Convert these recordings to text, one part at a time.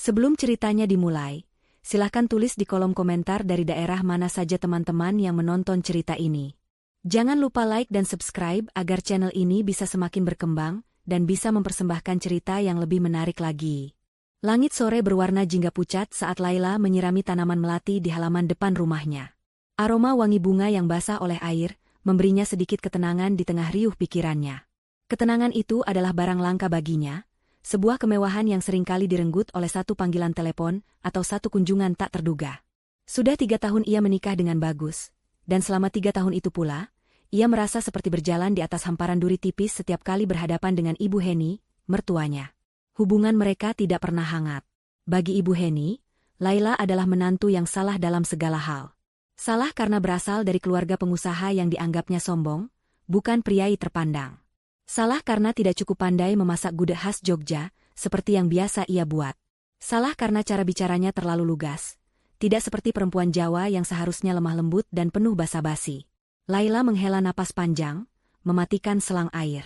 Sebelum ceritanya dimulai, silahkan tulis di kolom komentar dari daerah mana saja teman-teman yang menonton cerita ini. Jangan lupa like dan subscribe agar channel ini bisa semakin berkembang dan bisa mempersembahkan cerita yang lebih menarik lagi. Langit sore berwarna jingga pucat saat Laila menyirami tanaman melati di halaman depan rumahnya. Aroma wangi bunga yang basah oleh air memberinya sedikit ketenangan di tengah riuh pikirannya. Ketenangan itu adalah barang langka baginya, sebuah kemewahan yang seringkali direnggut oleh satu panggilan telepon atau satu kunjungan tak terduga. Sudah 3 tahun ia menikah dengan Bagus, dan selama 3 tahun itu pula, ia merasa seperti berjalan di atas hamparan duri tipis setiap kali berhadapan dengan Ibu Heni, mertuanya. Hubungan mereka tidak pernah hangat. Bagi Ibu Heni, Laila adalah menantu yang salah dalam segala hal. Salah karena berasal dari keluarga pengusaha yang dianggapnya sombong, bukan priai terpandang. Salah karena tidak cukup pandai memasak gudeg khas Jogja, seperti yang biasa ia buat. Salah karena cara bicaranya terlalu lugas. Tidak seperti perempuan Jawa yang seharusnya lemah lembut dan penuh basa-basi. Laila menghela napas panjang, mematikan selang air.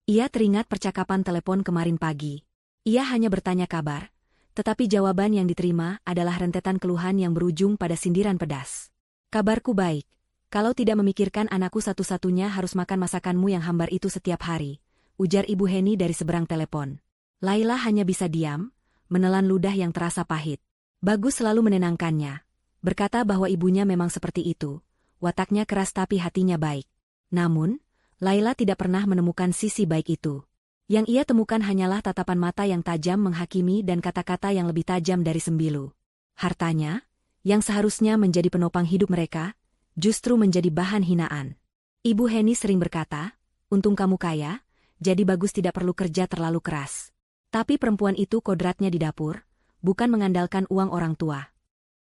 Ia teringat percakapan telepon kemarin pagi. Ia hanya bertanya kabar, tetapi jawaban yang diterima adalah rentetan keluhan yang berujung pada sindiran pedas. Kabarku baik. Kalau tidak memikirkan anakku satu-satunya harus makan masakanmu yang hambar itu setiap hari, ujar Ibu Heni dari seberang telepon. Laila hanya bisa diam, menelan ludah yang terasa pahit. Bagus selalu menenangkannya, berkata bahwa ibunya memang seperti itu, wataknya keras tapi hatinya baik. Namun, Laila tidak pernah menemukan sisi baik itu. Yang ia temukan hanyalah tatapan mata yang tajam menghakimi dan kata-kata yang lebih tajam dari sembilu. Hartanya, yang seharusnya menjadi penopang hidup mereka, justru menjadi bahan hinaan. Ibu Heni sering berkata, untung kamu kaya, jadi Bagus tidak perlu kerja terlalu keras. Tapi perempuan itu kodratnya di dapur, bukan mengandalkan uang orang tua.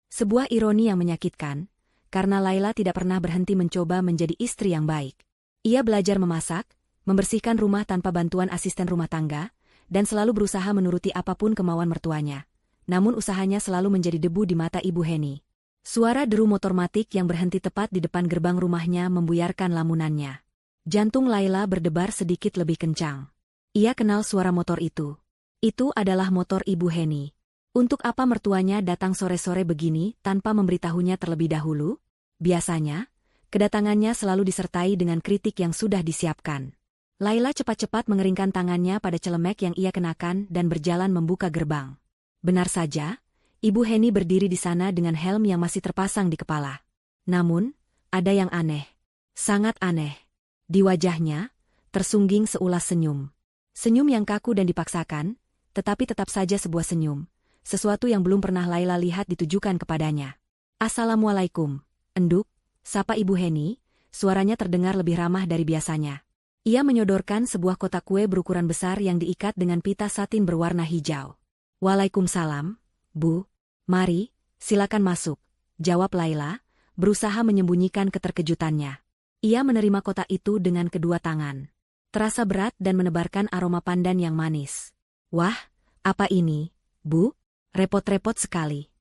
Sebuah ironi yang menyakitkan, karena Laila tidak pernah berhenti mencoba menjadi istri yang baik. Ia belajar memasak, membersihkan rumah tanpa bantuan asisten rumah tangga, dan selalu berusaha menuruti apapun kemauan mertuanya. Namun usahanya selalu menjadi debu di mata Ibu Heni. Suara deru motor matik yang berhenti tepat di depan gerbang rumahnya membuyarkan lamunannya. Jantung Laila berdebar sedikit lebih kencang. Ia kenal suara motor itu. Itu adalah motor Ibu Heni. Untuk apa mertuanya datang sore-sore begini tanpa memberitahunya terlebih dahulu? Biasanya, kedatangannya selalu disertai dengan kritik yang sudah disiapkan. Laila cepat-cepat mengeringkan tangannya pada celemek yang ia kenakan dan berjalan membuka gerbang. Benar saja, Ibu Heni berdiri di sana dengan helm yang masih terpasang di kepala. Namun, ada yang aneh. Sangat aneh. Di wajahnya, tersungging seulas senyum. Senyum yang kaku dan dipaksakan, tetapi tetap saja sebuah senyum. Sesuatu yang belum pernah Laila lihat ditujukan kepadanya. Assalamualaikum, enduk, sapa Ibu Heni, suaranya terdengar lebih ramah dari biasanya. Ia menyodorkan sebuah kotak kue berukuran besar yang diikat dengan pita satin berwarna hijau. Waalaikumsalam, Bu. Mari, silakan masuk, jawab Laila, berusaha menyembunyikan keterkejutannya. Ia menerima kotak itu dengan kedua tangan. Terasa berat dan menebarkan aroma pandan yang manis. Wah, apa ini, Bu? Repot-repot sekali.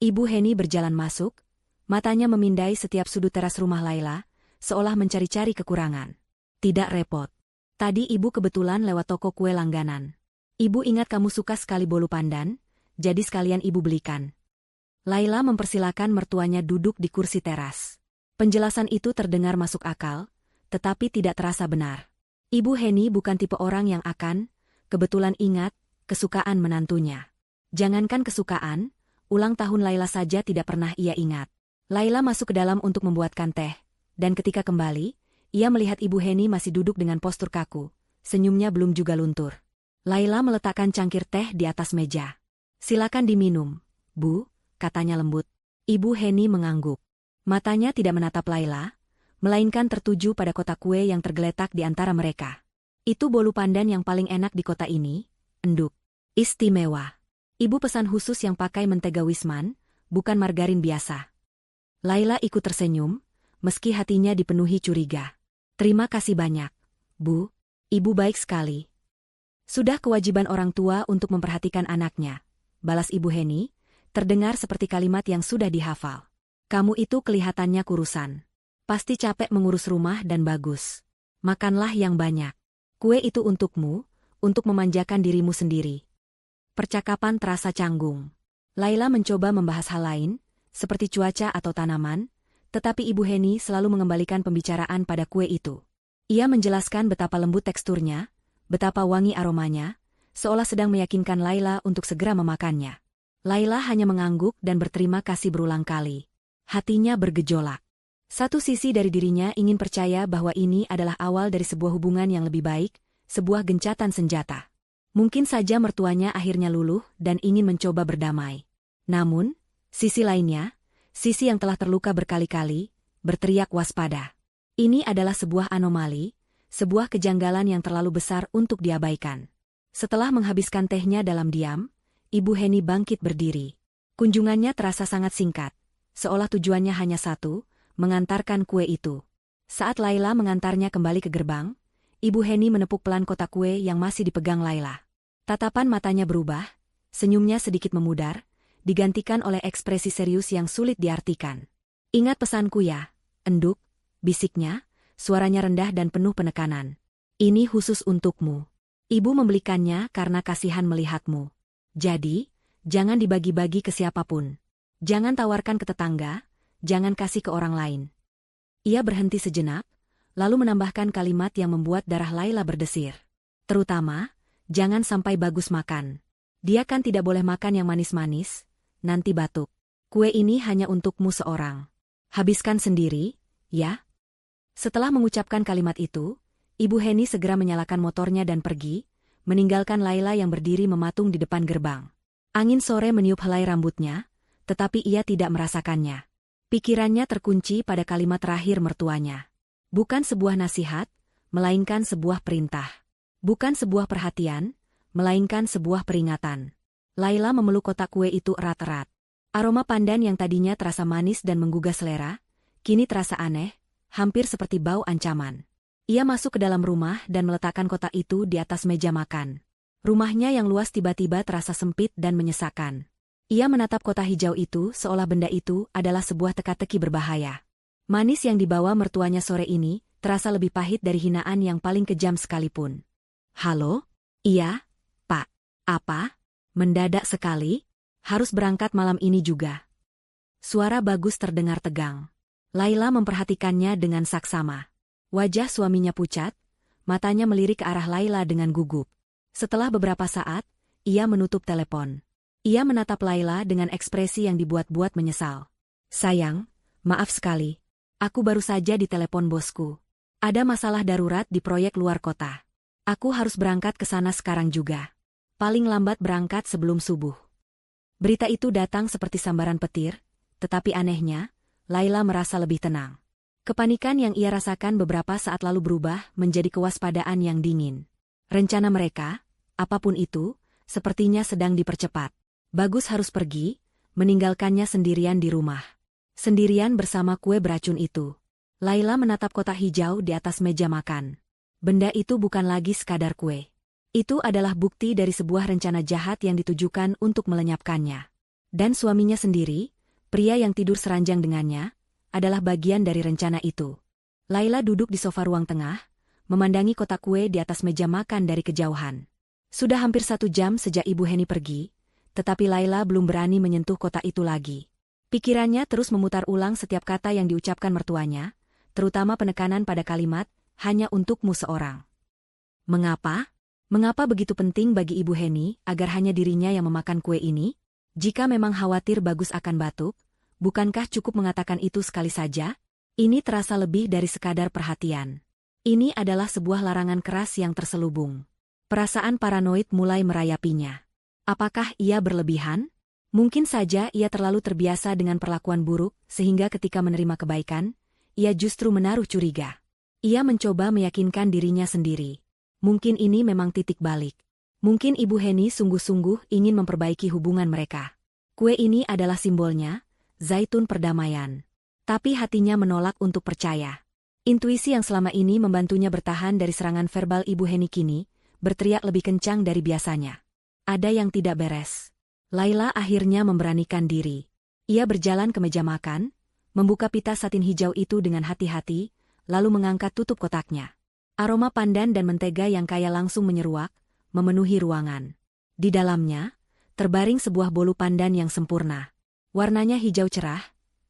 Ibu Heni berjalan masuk, matanya memindai setiap sudut teras rumah Laila, seolah mencari-cari kekurangan. Tidak repot. Tadi Ibu kebetulan lewat toko kue langganan. Ibu ingat kamu suka sekali bolu pandan, jadi sekalian Ibu belikan. Laila mempersilakan mertuanya duduk di kursi teras. Penjelasan itu terdengar masuk akal, tetapi tidak terasa benar. Ibu Heni bukan tipe orang yang akan, kebetulan ingat, kesukaan menantunya. Jangankan kesukaan, ulang tahun Laila saja tidak pernah ia ingat. Laila masuk ke dalam untuk membuatkan teh, dan ketika kembali, ia melihat Ibu Heni masih duduk dengan postur kaku, senyumnya belum juga luntur. Laila meletakkan cangkir teh di atas meja. Silakan diminum, Bu, katanya lembut. Ibu Heni mengangguk. Matanya tidak menatap Laila, melainkan tertuju pada kotak kue yang tergeletak di antara mereka. Itu bolu pandan yang paling enak di kota ini, enduk. Istimewa. Ibu pesan khusus yang pakai mentega Wisman, bukan margarin biasa. Laila ikut tersenyum, meski hatinya dipenuhi curiga. Terima kasih banyak, Bu. Ibu baik sekali. Sudah kewajiban orang tua untuk memperhatikan anaknya, balas Ibu Heni, terdengar seperti kalimat yang sudah dihafal. Kamu itu kelihatannya kurusan. Pasti capek mengurus rumah dan Bagus. Makanlah yang banyak. Kue itu untukmu, untuk memanjakan dirimu sendiri. Percakapan terasa canggung. Laila mencoba membahas hal lain, seperti cuaca atau tanaman, tetapi Ibu Heni selalu mengembalikan pembicaraan pada kue itu. Ia menjelaskan betapa lembut teksturnya, betapa wangi aromanya, seolah sedang meyakinkan Laila untuk segera memakannya. Laila hanya mengangguk dan berterima kasih berulang kali. Hatinya bergejolak. Satu sisi dari dirinya ingin percaya bahwa ini adalah awal dari sebuah hubungan yang lebih baik, sebuah gencatan senjata. Mungkin saja mertuanya akhirnya luluh dan ingin mencoba berdamai. Namun, sisi lainnya, sisi yang telah terluka berkali-kali, berteriak waspada. Ini adalah sebuah anomali, sebuah kejanggalan yang terlalu besar untuk diabaikan. Setelah menghabiskan tehnya dalam diam, Ibu Heni bangkit berdiri. Kunjungannya terasa sangat singkat, seolah tujuannya hanya satu, mengantarkan kue itu. Saat Laila mengantarnya kembali ke gerbang, Ibu Heni menepuk pelan kotak kue yang masih dipegang Laila. Tatapan matanya berubah, senyumnya sedikit memudar, digantikan oleh ekspresi serius yang sulit diartikan. "Ingat pesanku ya, Enduk," bisiknya, suaranya rendah dan penuh penekanan. "Ini khusus untukmu. Ibu membelikannya karena kasihan melihatmu. Jadi, jangan dibagi-bagi ke siapapun. Jangan tawarkan ke tetangga, jangan kasih ke orang lain." Ia berhenti sejenak, lalu menambahkan kalimat yang membuat darah Laila berdesir. "Terutama, jangan sampai Bagus makan. Dia kan tidak boleh makan yang manis-manis, nanti batuk. Kue ini hanya untukmu seorang. Habiskan sendiri, ya?" Setelah mengucapkan kalimat itu, Ibu Heni segera menyalakan motornya dan pergi, meninggalkan Laila yang berdiri mematung di depan gerbang. Angin sore meniup helai rambutnya, tetapi ia tidak merasakannya. Pikirannya terkunci pada kalimat terakhir mertuanya. Bukan sebuah nasihat, melainkan sebuah perintah. Bukan sebuah perhatian, melainkan sebuah peringatan. Laila memeluk kotak kue itu erat-erat. Aroma pandan yang tadinya terasa manis dan menggugah selera, kini terasa aneh, hampir seperti bau ancaman. Ia masuk ke dalam rumah dan meletakkan kotak itu di atas meja makan. Rumahnya yang luas tiba-tiba terasa sempit dan menyesakan. Ia menatap kotak hijau itu seolah benda itu adalah sebuah teka-teki berbahaya. Manis yang dibawa mertuanya sore ini terasa lebih pahit dari hinaan yang paling kejam sekalipun. "Halo? Iya, Pak. Apa? Mendadak sekali? Harus berangkat malam ini juga." Suara Bagus terdengar tegang. Laila memperhatikannya dengan saksama. Wajah suaminya pucat, matanya melirik ke arah Laila dengan gugup. Setelah beberapa saat, ia menutup telepon. Ia menatap Laila dengan ekspresi yang dibuat-buat menyesal. "Sayang, maaf sekali. Aku baru saja ditelepon bosku. Ada masalah darurat di proyek luar kota. Aku harus berangkat ke sana sekarang juga. Paling lambat berangkat sebelum subuh." Berita itu datang seperti sambaran petir, tetapi anehnya, Laila merasa lebih tenang. Kepanikan yang ia rasakan beberapa saat lalu berubah menjadi kewaspadaan yang dingin. Rencana mereka, apapun itu, sepertinya sedang dipercepat. Bagus harus pergi, meninggalkannya sendirian di rumah. Sendirian bersama kue beracun itu. Laila menatap kotak hijau di atas meja makan. Benda itu bukan lagi sekadar kue. Itu adalah bukti dari sebuah rencana jahat yang ditujukan untuk melenyapkannya. Dan suaminya sendiri, pria yang tidur seranjang dengannya, adalah bagian dari rencana itu. Laila duduk di sofa ruang tengah, memandangi kotak kue di atas meja makan dari kejauhan. Sudah hampir 1 jam sejak Ibu Heni pergi, tetapi Laila belum berani menyentuh kotak itu lagi. Pikirannya terus memutar ulang setiap kata yang diucapkan mertuanya, terutama penekanan pada kalimat, "hanya untukmu seorang." Mengapa? Mengapa begitu penting bagi Ibu Heni agar hanya dirinya yang memakan kue ini? Jika memang khawatir Bagus akan batuk, bukankah cukup mengatakan itu sekali saja? Ini terasa lebih dari sekadar perhatian. Ini adalah sebuah larangan keras yang terselubung. Perasaan paranoid mulai merayapinya. Apakah ia berlebihan? Mungkin saja ia terlalu terbiasa dengan perlakuan buruk, sehingga ketika menerima kebaikan, ia justru menaruh curiga. Ia mencoba meyakinkan dirinya sendiri. Mungkin ini memang titik balik. Mungkin Ibu Heni sungguh-sungguh ingin memperbaiki hubungan mereka. Kue ini adalah simbolnya, zaitun perdamaian. Tapi hatinya menolak untuk percaya. Intuisi yang selama ini membantunya bertahan dari serangan verbal Ibu Heni kini, berteriak lebih kencang dari biasanya. Ada yang tidak beres. Laila akhirnya memberanikan diri. Ia berjalan ke meja makan, membuka pita satin hijau itu dengan hati-hati, lalu mengangkat tutup kotaknya. Aroma pandan dan mentega yang kaya langsung menyeruak, memenuhi ruangan. Di dalamnya, terbaring sebuah bolu pandan yang sempurna. Warnanya hijau cerah,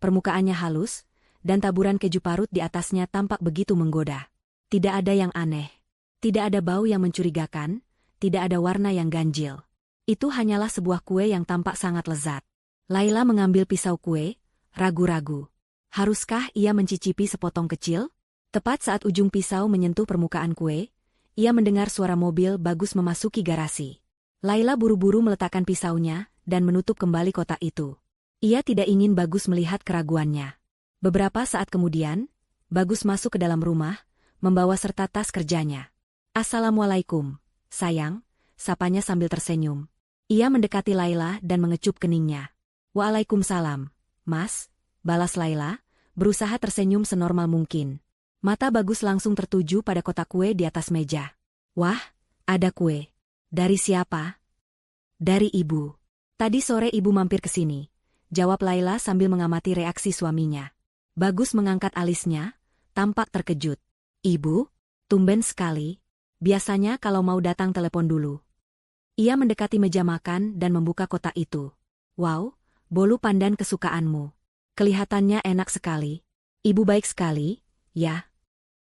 permukaannya halus, dan taburan keju parut di atasnya tampak begitu menggoda. Tidak ada yang aneh. Tidak ada bau yang mencurigakan, tidak ada warna yang ganjil. Itu hanyalah sebuah kue yang tampak sangat lezat. Laila mengambil pisau kue, ragu-ragu. Haruskah ia mencicipi sepotong kecil? Tepat saat ujung pisau menyentuh permukaan kue, ia mendengar suara mobil Bagus memasuki garasi. Laila buru-buru meletakkan pisaunya dan menutup kembali kotak itu. Ia tidak ingin Bagus melihat keraguannya. Beberapa saat kemudian, Bagus masuk ke dalam rumah, membawa serta tas kerjanya. "Assalamualaikum, sayang," sapanya sambil tersenyum. Ia mendekati Laila dan mengecup keningnya. "Waalaikumsalam, Mas," balas Laila, berusaha tersenyum senormal mungkin. Mata Bagus langsung tertuju pada kotak kue di atas meja. "Wah, ada kue. Dari siapa?" "Dari ibu. Tadi sore ibu mampir ke sini," jawab Laila sambil mengamati reaksi suaminya. Bagus mengangkat alisnya, tampak terkejut. "Ibu? Tumben sekali. Biasanya kalau mau datang telepon dulu." Ia mendekati meja makan dan membuka kotak itu. "Wow, bolu pandan kesukaanmu. Kelihatannya enak sekali. Ibu baik sekali, ya."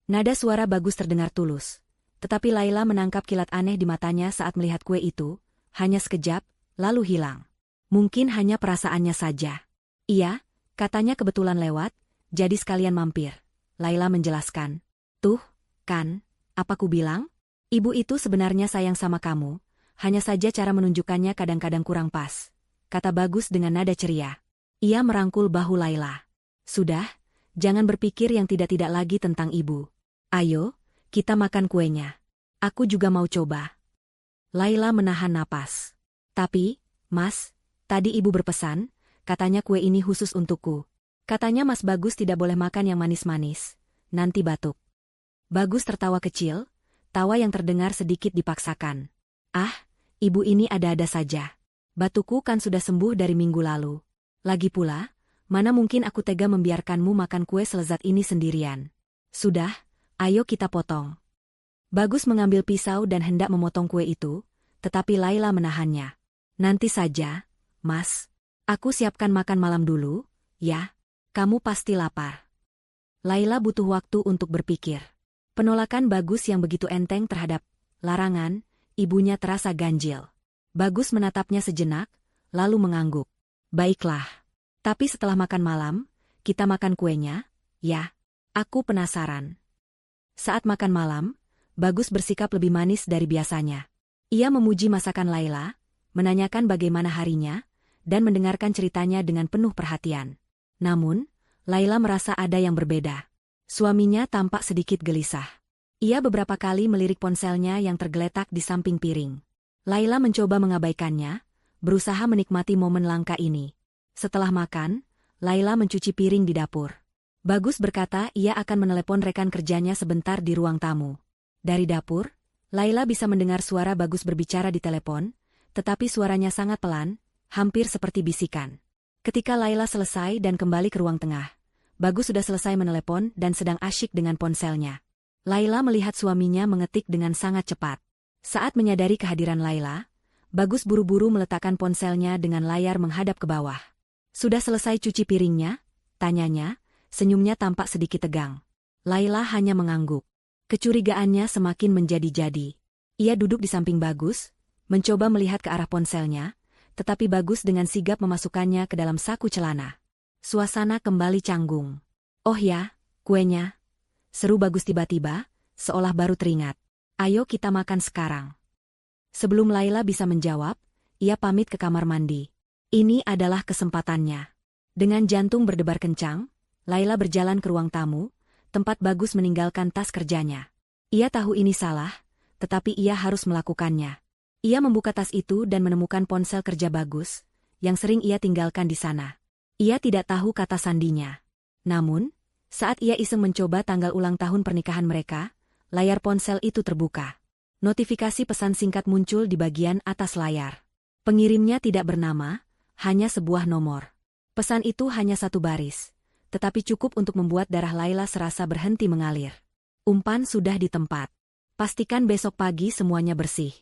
Nada suara Bagus terdengar tulus. Tetapi Laila menangkap kilat aneh di matanya saat melihat kue itu, hanya sekejap, lalu hilang. Mungkin hanya perasaannya saja. "Iya," katanya kebetulan lewat, jadi sekalian mampir. Laila menjelaskan. "Tuh, kan, apa ku bilang? Ibu itu sebenarnya sayang sama kamu, hanya saja cara menunjukkannya kadang-kadang kurang pas," kata Bagus dengan nada ceria. Ia merangkul bahu Laila. "Sudah, jangan berpikir yang tidak-tidak lagi tentang ibu. Ayo, kita makan kuenya. Aku juga mau coba." Laila menahan napas. "Tapi, Mas, tadi ibu berpesan, katanya kue ini khusus untukku. Katanya Mas Bagus tidak boleh makan yang manis-manis, nanti batuk." Bagus tertawa kecil, tawa yang terdengar sedikit dipaksakan. "Ah, ibu ini ada-ada saja. Batukku kan sudah sembuh dari minggu lalu. Lagi pula, mana mungkin aku tega membiarkanmu makan kue selezat ini sendirian. Sudah, ayo kita potong." Bagus mengambil pisau dan hendak memotong kue itu, tetapi Laila menahannya. "Nanti saja, Mas. Aku siapkan makan malam dulu, ya. Kamu pasti lapar." Laila butuh waktu untuk berpikir. Penolakan Bagus yang begitu enteng terhadap larangan ibunya terasa ganjil. Bagus menatapnya sejenak, lalu mengangguk. "Baiklah. Tapi setelah makan malam, kita makan kuenya, ya? Aku penasaran." Saat makan malam, Bagus bersikap lebih manis dari biasanya. Ia memuji masakan Laila, menanyakan bagaimana harinya, dan mendengarkan ceritanya dengan penuh perhatian. Namun, Laila merasa ada yang berbeda. Suaminya tampak sedikit gelisah. Ia beberapa kali melirik ponselnya yang tergeletak di samping piring. Laila mencoba mengabaikannya, berusaha menikmati momen langka ini. Setelah makan, Laila mencuci piring di dapur. Bagus berkata ia akan menelepon rekan kerjanya sebentar di ruang tamu. Dari dapur, Laila bisa mendengar suara Bagus berbicara di telepon, tetapi suaranya sangat pelan, hampir seperti bisikan. Ketika Laila selesai dan kembali ke ruang tengah, Bagus sudah selesai menelepon dan sedang asyik dengan ponselnya. Laila melihat suaminya mengetik dengan sangat cepat. Saat menyadari kehadiran Laila, Bagus buru-buru meletakkan ponselnya dengan layar menghadap ke bawah. "Sudah selesai cuci piringnya?" tanyanya, senyumnya tampak sedikit tegang. Laila hanya mengangguk. Kecurigaannya semakin menjadi-jadi. Ia duduk di samping Bagus, mencoba melihat ke arah ponselnya, tetapi Bagus dengan sigap memasukkannya ke dalam saku celana. Suasana kembali canggung. "Oh ya, kuenya," seru Bagus tiba-tiba, seolah baru teringat. "Ayo kita makan sekarang." Sebelum Laila bisa menjawab, ia pamit ke kamar mandi. Ini adalah kesempatannya. Dengan jantung berdebar kencang, Laila berjalan ke ruang tamu, tempat Bagus meninggalkan tas kerjanya. Ia tahu ini salah, tetapi ia harus melakukannya. Ia membuka tas itu dan menemukan ponsel kerja Bagus, yang sering ia tinggalkan di sana. Ia tidak tahu kata sandinya. Namun, saat ia iseng mencoba tanggal ulang tahun pernikahan mereka, layar ponsel itu terbuka. Notifikasi pesan singkat muncul di bagian atas layar. Pengirimnya tidak bernama, hanya sebuah nomor. Pesan itu hanya satu baris, tetapi cukup untuk membuat darah Laila serasa berhenti mengalir. "Umpan sudah di tempat. Pastikan besok pagi semuanya bersih."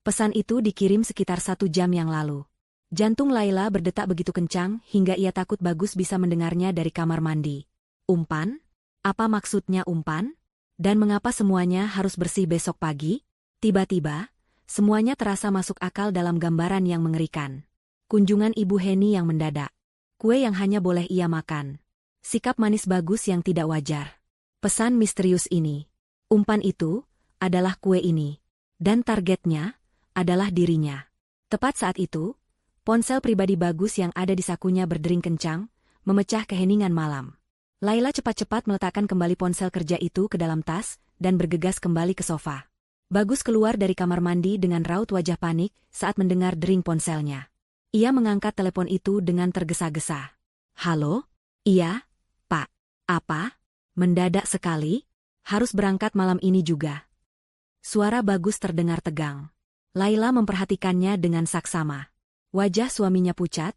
Pesan itu dikirim sekitar 1 jam yang lalu. Jantung Laila berdetak begitu kencang hingga ia takut Bagus bisa mendengarnya dari kamar mandi. Umpan? Apa maksudnya umpan? Dan mengapa semuanya harus bersih besok pagi? Tiba-tiba, semuanya terasa masuk akal dalam gambaran yang mengerikan. Kunjungan Ibu Heni yang mendadak. Kue yang hanya boleh ia makan. Sikap manis Bagus yang tidak wajar. Pesan misterius ini. Umpan itu adalah kue ini. Dan targetnya adalah dirinya. Tepat saat itu, ponsel pribadi Bagus yang ada di sakunya berdering kencang, memecah keheningan malam. Laila cepat-cepat meletakkan kembali ponsel kerja itu ke dalam tas dan bergegas kembali ke sofa. Bagus keluar dari kamar mandi dengan raut wajah panik saat mendengar dering ponselnya. Ia mengangkat telepon itu dengan tergesa-gesa. Halo? Iya, Pak. Apa? Mendadak sekali? Harus berangkat malam ini juga. Suara Bagus terdengar tegang. Laila memperhatikannya dengan saksama. Wajah suaminya pucat,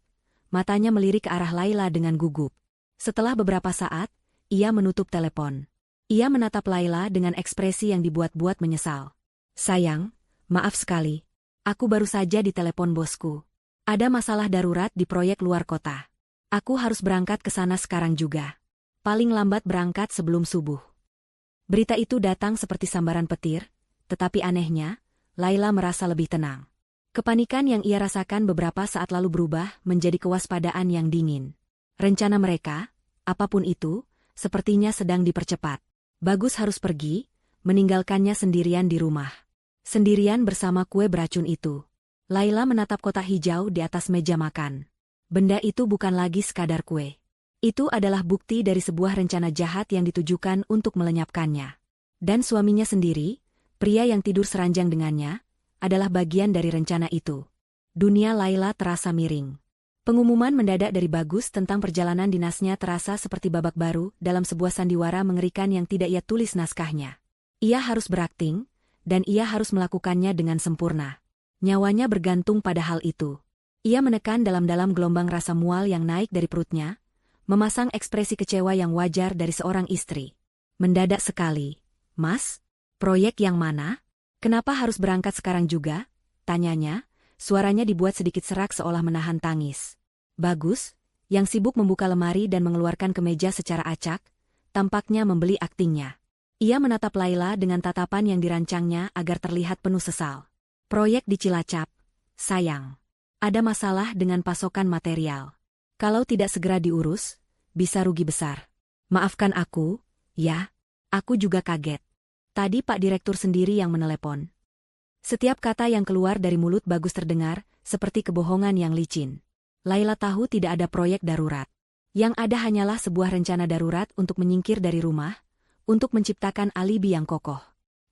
matanya melirik ke arah Laila dengan gugup. Setelah beberapa saat, ia menutup telepon. Ia menatap Laila dengan ekspresi yang dibuat-buat menyesal. Sayang, maaf sekali. Aku baru saja ditelepon bosku. Ada masalah darurat di proyek luar kota. Aku harus berangkat ke sana sekarang juga. Paling lambat berangkat sebelum subuh. Berita itu datang seperti sambaran petir, tetapi anehnya, Laila merasa lebih tenang. Kepanikan yang ia rasakan beberapa saat lalu berubah menjadi kewaspadaan yang dingin. Rencana mereka, apapun itu, sepertinya sedang dipercepat. Bagus harus pergi, meninggalkannya sendirian di rumah. Sendirian bersama kue beracun itu. Laila menatap kotak hijau di atas meja makan. Benda itu bukan lagi sekadar kue. Itu adalah bukti dari sebuah rencana jahat yang ditujukan untuk melenyapkannya. Dan suaminya sendiri, pria yang tidur seranjang dengannya, adalah bagian dari rencana itu. Dunia Laila terasa miring. Pengumuman mendadak dari Bagus tentang perjalanan dinasnya terasa seperti babak baru dalam sebuah sandiwara mengerikan yang tidak ia tulis naskahnya. Ia harus berakting, dan ia harus melakukannya dengan sempurna. Nyawanya bergantung pada hal itu. Ia menekan dalam-dalam gelombang rasa mual yang naik dari perutnya, memasang ekspresi kecewa yang wajar dari seorang istri. Mendadak sekali. Mas? Proyek yang mana? Kenapa harus berangkat sekarang juga? Tanyanya, suaranya dibuat sedikit serak seolah menahan tangis. Bagus, yang sibuk membuka lemari dan mengeluarkan kemeja secara acak, tampaknya membeli aktingnya. Ia menatap Laila dengan tatapan yang dirancangnya agar terlihat penuh sesal. Proyek di Cilacap. Sayang. Ada masalah dengan pasokan material. Kalau tidak segera diurus, bisa rugi besar. Maafkan aku, ya. Aku juga kaget. Tadi Pak Direktur sendiri yang menelepon. Setiap kata yang keluar dari mulut Bagus terdengar seperti kebohongan yang licin. Laila tahu tidak ada proyek darurat. Yang ada hanyalah sebuah rencana darurat untuk menyingkir dari rumah, untuk menciptakan alibi yang kokoh.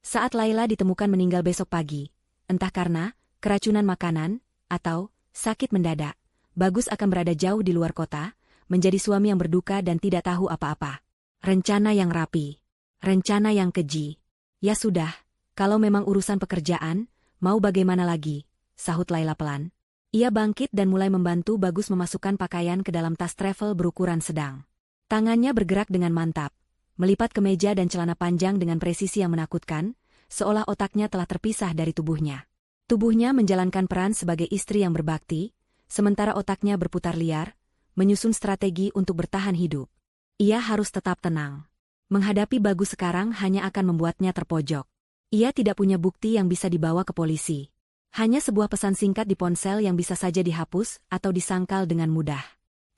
Saat Laila ditemukan meninggal besok pagi, entah karena keracunan makanan atau sakit mendadak, Bagus akan berada jauh di luar kota, menjadi suami yang berduka dan tidak tahu apa-apa. Rencana yang rapi. Rencana yang keji. Ya sudah, kalau memang urusan pekerjaan, mau bagaimana lagi, sahut Laila pelan. Ia bangkit dan mulai membantu Bagus memasukkan pakaian ke dalam tas travel berukuran sedang. Tangannya bergerak dengan mantap, melipat kemeja dan celana panjang dengan presisi yang menakutkan, seolah otaknya telah terpisah dari tubuhnya. Tubuhnya menjalankan peran sebagai istri yang berbakti, sementara otaknya berputar liar, menyusun strategi untuk bertahan hidup. Ia harus tetap tenang. Menghadapi Bagus sekarang hanya akan membuatnya terpojok. Ia tidak punya bukti yang bisa dibawa ke polisi. Hanya sebuah pesan singkat di ponsel yang bisa saja dihapus atau disangkal dengan mudah.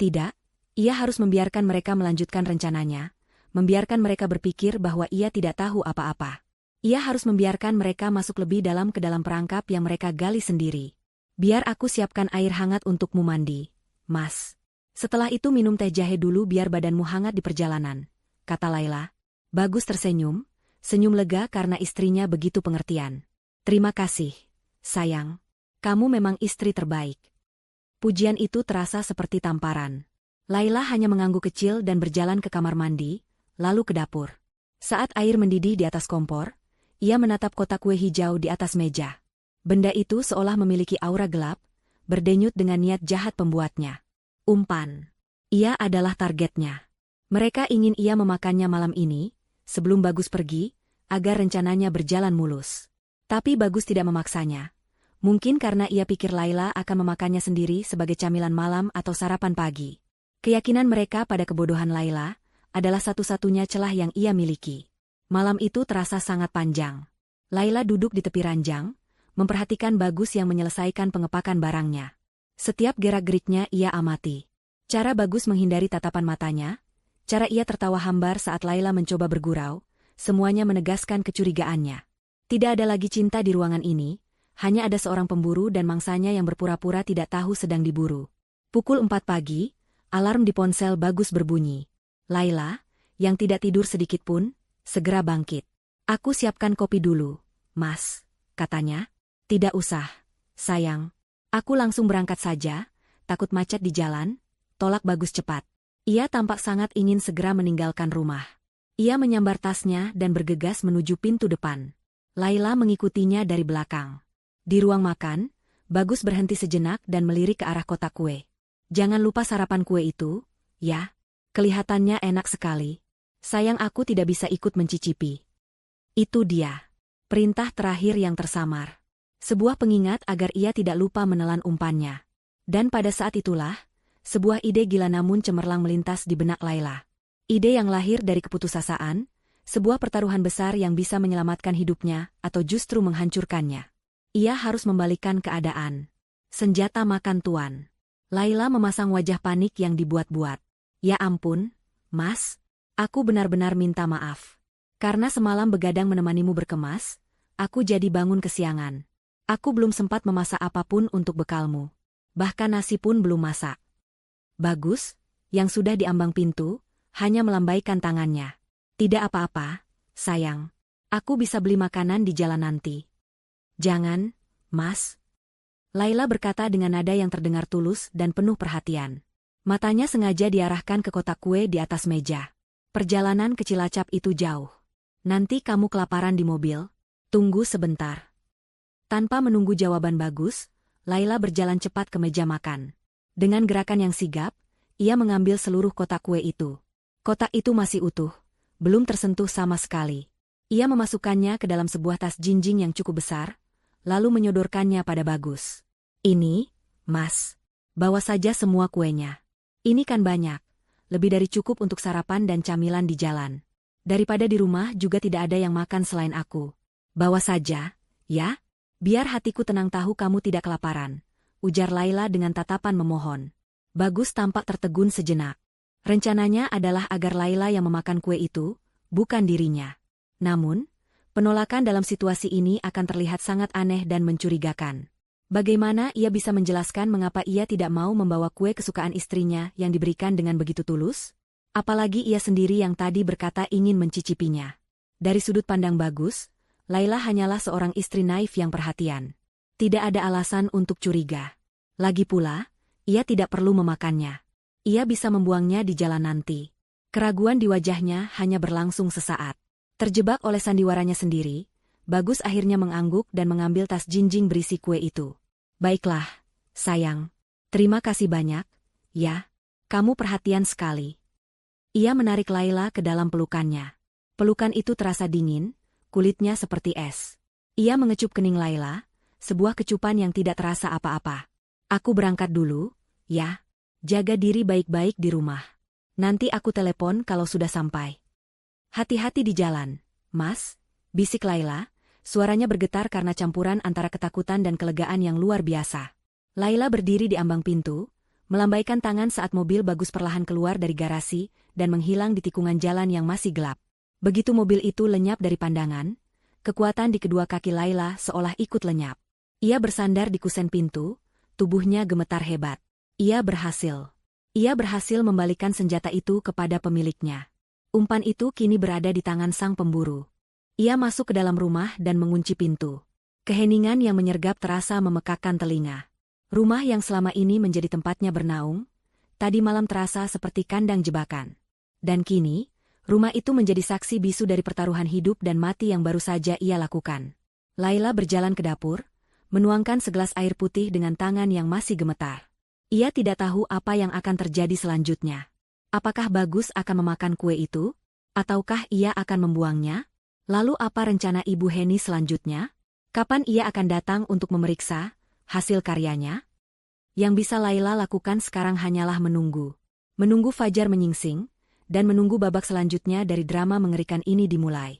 Tidak, ia harus membiarkan mereka melanjutkan rencananya, membiarkan mereka berpikir bahwa ia tidak tahu apa-apa. Ia harus membiarkan mereka masuk lebih dalam ke dalam perangkap yang mereka gali sendiri. Biar aku siapkan air hangat untukmu mandi, Mas. Setelah itu minum teh jahe dulu biar badanmu hangat di perjalanan, kata Laila. Bagus tersenyum, senyum lega karena istrinya begitu pengertian. Terima kasih, sayang. Kamu memang istri terbaik. Pujian itu terasa seperti tamparan. Laila hanya mengangguk kecil dan berjalan ke kamar mandi, lalu ke dapur. Saat air mendidih di atas kompor, ia menatap kotak kue hijau di atas meja. Benda itu seolah memiliki aura gelap, berdenyut dengan niat jahat pembuatnya. Umpan. Ia adalah targetnya. Mereka ingin ia memakannya malam ini, sebelum Bagus pergi, agar rencananya berjalan mulus. Tapi Bagus tidak memaksanya. Mungkin karena ia pikir Laila akan memakannya sendiri sebagai camilan malam atau sarapan pagi. Keyakinan mereka pada kebodohan Laila adalah satu-satunya celah yang ia miliki. Malam itu terasa sangat panjang. Laila duduk di tepi ranjang, memperhatikan Bagus yang menyelesaikan pengepakan barangnya. Setiap gerak-geriknya ia amati. Cara Bagus menghindari tatapan matanya, cara ia tertawa hambar saat Laila mencoba bergurau, semuanya menegaskan kecurigaannya. Tidak ada lagi cinta di ruangan ini, hanya ada seorang pemburu dan mangsanya yang berpura-pura tidak tahu sedang diburu. Pukul 4 pagi, alarm di ponsel Bagus berbunyi. Laila, yang tidak tidur sedikitpun, segera bangkit. "Aku siapkan kopi dulu, Mas," katanya. "Tidak usah, sayang. Aku langsung berangkat saja, takut macet di jalan," tolak Bagus cepat. Ia tampak sangat ingin segera meninggalkan rumah. Ia menyambar tasnya dan bergegas menuju pintu depan. Laila mengikutinya dari belakang. Di ruang makan, Bagus berhenti sejenak dan melirik ke arah kotak kue. "Jangan lupa sarapan kue itu, ya. Kelihatannya enak sekali. Sayang aku tidak bisa ikut mencicipi." Itu dia. Perintah terakhir yang tersamar. Sebuah pengingat agar ia tidak lupa menelan umpannya. Dan pada saat itulah, sebuah ide gila namun cemerlang melintas di benak Laila. Ide yang lahir dari keputusasaan, sebuah pertaruhan besar yang bisa menyelamatkan hidupnya atau justru menghancurkannya. Ia harus membalikkan keadaan. Senjata makan tuan. Laila memasang wajah panik yang dibuat-buat. "Ya ampun, Mas. Aku benar-benar minta maaf. Karena semalam begadang menemanimu berkemas, aku jadi bangun kesiangan. Aku belum sempat memasak apapun untuk bekalmu. Bahkan nasi pun belum masak." Bagus, yang sudah di ambang pintu, hanya melambaikan tangannya. "Tidak apa-apa, sayang. Aku bisa beli makanan di jalan nanti." "Jangan, Mas," Laila berkata dengan nada yang terdengar tulus dan penuh perhatian. Matanya sengaja diarahkan ke kotak kue di atas meja. "Perjalanan ke Cilacap itu jauh. Nanti kamu kelaparan di mobil. Tunggu sebentar." Tanpa menunggu jawaban Bagus, Laila berjalan cepat ke meja makan. Dengan gerakan yang sigap, ia mengambil seluruh kotak kue itu. Kotak itu masih utuh, belum tersentuh sama sekali. Ia memasukkannya ke dalam sebuah tas jinjing yang cukup besar, lalu menyodorkannya pada Bagus. "Ini, Mas. Bawa saja semua kuenya. Ini kan banyak, lebih dari cukup untuk sarapan dan camilan di jalan. Daripada di rumah juga tidak ada yang makan selain aku. Bawa saja, ya? Biar hatiku tenang tahu kamu tidak kelaparan," ujar Laila dengan tatapan memohon. Bagus tampak tertegun sejenak. Rencananya adalah agar Laila yang memakan kue itu, bukan dirinya. Namun, penolakan dalam situasi ini akan terlihat sangat aneh dan mencurigakan. Bagaimana ia bisa menjelaskan mengapa ia tidak mau membawa kue kesukaan istrinya yang diberikan dengan begitu tulus? Apalagi ia sendiri yang tadi berkata ingin mencicipinya. Dari sudut pandang Bagus, Laila hanyalah seorang istri naif yang perhatian. Tidak ada alasan untuk curiga. Lagi pula, ia tidak perlu memakannya. Ia bisa membuangnya di jalan nanti. Keraguan di wajahnya hanya berlangsung sesaat. Terjebak oleh sandiwaranya sendiri, Bagus akhirnya mengangguk dan mengambil tas jinjing berisi kue itu. "Baiklah, sayang. Terima kasih banyak, ya. Kamu perhatian sekali." Ia menarik Laila ke dalam pelukannya. Pelukan itu terasa dingin, kulitnya seperti es. Ia mengecup kening Laila, sebuah kecupan yang tidak terasa apa-apa. "Aku berangkat dulu, ya. Jaga diri baik-baik di rumah. Nanti aku telepon kalau sudah sampai." "Hati-hati di jalan, Mas," bisik Laila, suaranya bergetar karena campuran antara ketakutan dan kelegaan yang luar biasa. Laila berdiri di ambang pintu, melambaikan tangan saat mobil Bagus perlahan keluar dari garasi dan menghilang di tikungan jalan yang masih gelap. Begitu mobil itu lenyap dari pandangan, kekuatan di kedua kaki Laila seolah ikut lenyap. Ia bersandar di kusen pintu, tubuhnya gemetar hebat. Ia berhasil. Ia berhasil membalikan senjata itu kepada pemiliknya. Umpan itu kini berada di tangan sang pemburu. Ia masuk ke dalam rumah dan mengunci pintu. Keheningan yang menyergap terasa memekakkan telinga. Rumah yang selama ini menjadi tempatnya bernaung, tadi malam terasa seperti kandang jebakan. Dan kini, rumah itu menjadi saksi bisu dari pertaruhan hidup dan mati yang baru saja ia lakukan. Laila berjalan ke dapur, menuangkan segelas air putih dengan tangan yang masih gemetar. Ia tidak tahu apa yang akan terjadi selanjutnya. Apakah Bagus akan memakan kue itu? Ataukah ia akan membuangnya? Lalu apa rencana Ibu Heni selanjutnya? Kapan ia akan datang untuk memeriksa hasil karyanya? Yang bisa Laila lakukan sekarang hanyalah menunggu. Menunggu fajar menyingsing, dan menunggu babak selanjutnya dari drama mengerikan ini dimulai.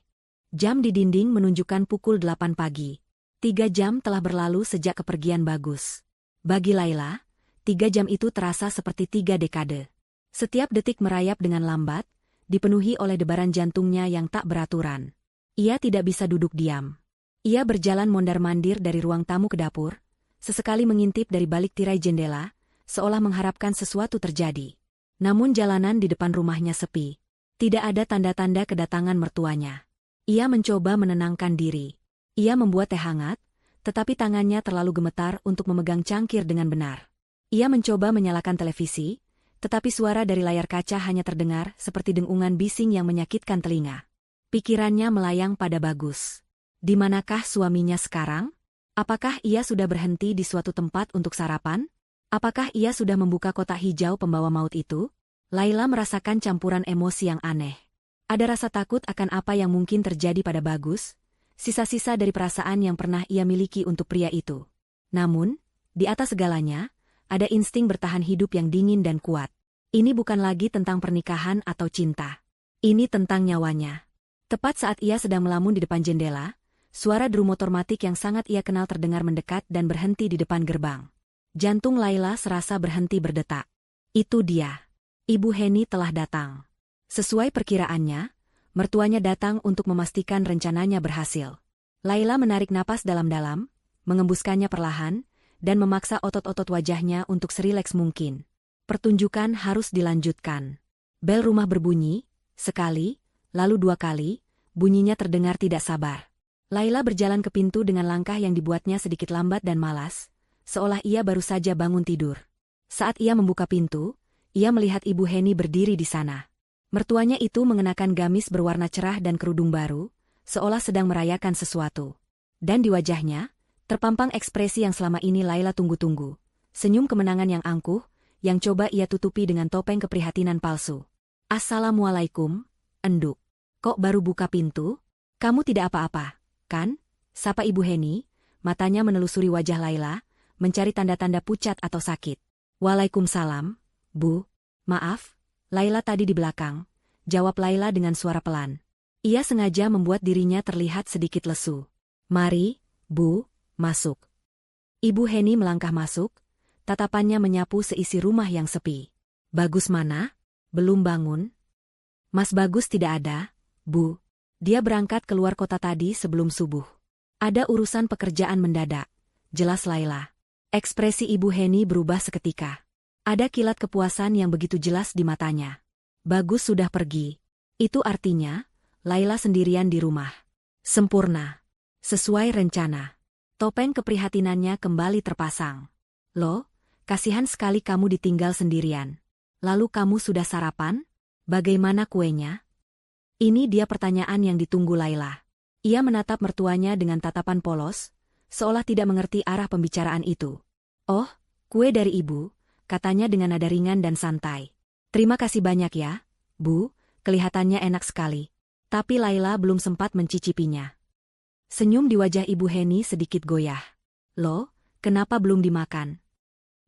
Jam di dinding menunjukkan pukul 8 pagi. 3 jam telah berlalu sejak kepergian Bagus. Bagi Laila, 3 jam itu terasa seperti 3 dekade. Setiap detik merayap dengan lambat, dipenuhi oleh debaran jantungnya yang tak beraturan. Ia tidak bisa duduk diam. Ia berjalan mondar-mandir dari ruang tamu ke dapur, sesekali mengintip dari balik tirai jendela, seolah mengharapkan sesuatu terjadi. Namun jalanan di depan rumahnya sepi. Tidak ada tanda-tanda kedatangan mertuanya. Ia mencoba menenangkan diri. Ia membuat teh hangat, tetapi tangannya terlalu gemetar untuk memegang cangkir dengan benar. Ia mencoba menyalakan televisi, tetapi suara dari layar kaca hanya terdengar seperti dengungan bising yang menyakitkan telinga. Pikirannya melayang pada Bagus. Di manakah suaminya sekarang? Apakah ia sudah berhenti di suatu tempat untuk sarapan? Apakah ia sudah membuka kotak hijau pembawa maut itu? Laila merasakan campuran emosi yang aneh. Ada rasa takut akan apa yang mungkin terjadi pada Bagus, sisa-sisa dari perasaan yang pernah ia miliki untuk pria itu. Namun, di atas segalanya, ada insting bertahan hidup yang dingin dan kuat. Ini bukan lagi tentang pernikahan atau cinta. Ini tentang nyawanya. Tepat saat ia sedang melamun di depan jendela, suara drum motor matic yang sangat ia kenal terdengar mendekat dan berhenti di depan gerbang. Jantung Laila serasa berhenti berdetak. Itu dia. Ibu Heni telah datang. Sesuai perkiraannya, mertuanya datang untuk memastikan rencananya berhasil. Laila menarik napas dalam-dalam, mengembuskannya perlahan, dan memaksa otot-otot wajahnya untuk serileks mungkin. Pertunjukan harus dilanjutkan. Bel rumah berbunyi, sekali, lalu 2 kali, bunyinya terdengar tidak sabar. Laila berjalan ke pintu dengan langkah yang dibuatnya sedikit lambat dan malas, seolah ia baru saja bangun tidur. Saat ia membuka pintu, ia melihat Ibu Heni berdiri di sana. Mertuanya itu mengenakan gamis berwarna cerah dan kerudung baru, seolah sedang merayakan sesuatu. Dan di wajahnya, terpampang ekspresi yang selama ini Laila tunggu-tunggu. Senyum kemenangan yang angkuh, yang coba ia tutupi dengan topeng keprihatinan palsu. "Assalamualaikum, Enduk. Kok baru buka pintu? Kamu tidak apa-apa, kan?" Sapa Ibu Heni, matanya menelusuri wajah Laila, mencari tanda-tanda pucat atau sakit. "Waalaikumsalam, Bu. Maaf, Laila tadi di belakang," jawab Laila dengan suara pelan. Ia sengaja membuat dirinya terlihat sedikit lesu. "Mari, Bu, masuk." Ibu Heni melangkah masuk, tatapannya menyapu seisi rumah yang sepi. "Bagus mana? Belum bangun?" "Mas Bagus tidak ada, Bu. Dia berangkat keluar kota tadi sebelum subuh. Ada urusan pekerjaan mendadak," jelas Laila. Ekspresi Ibu Heni berubah seketika. Ada kilat kepuasan yang begitu jelas di matanya. Bagus sudah pergi. Itu artinya, Laila sendirian di rumah. Sempurna. Sesuai rencana. Topeng keprihatinannya kembali terpasang. "Loh, kasihan sekali kamu ditinggal sendirian. Lalu kamu sudah sarapan? Bagaimana kuenya?" Ini dia pertanyaan yang ditunggu Laila. Ia menatap mertuanya dengan tatapan polos, seolah tidak mengerti arah pembicaraan itu. "Oh, kue dari ibu," katanya dengan nada ringan dan santai. "Terima kasih banyak ya, Bu, kelihatannya enak sekali." Tapi Laila belum sempat mencicipinya. Senyum di wajah Ibu Heni sedikit goyah. "Loh, kenapa belum dimakan?"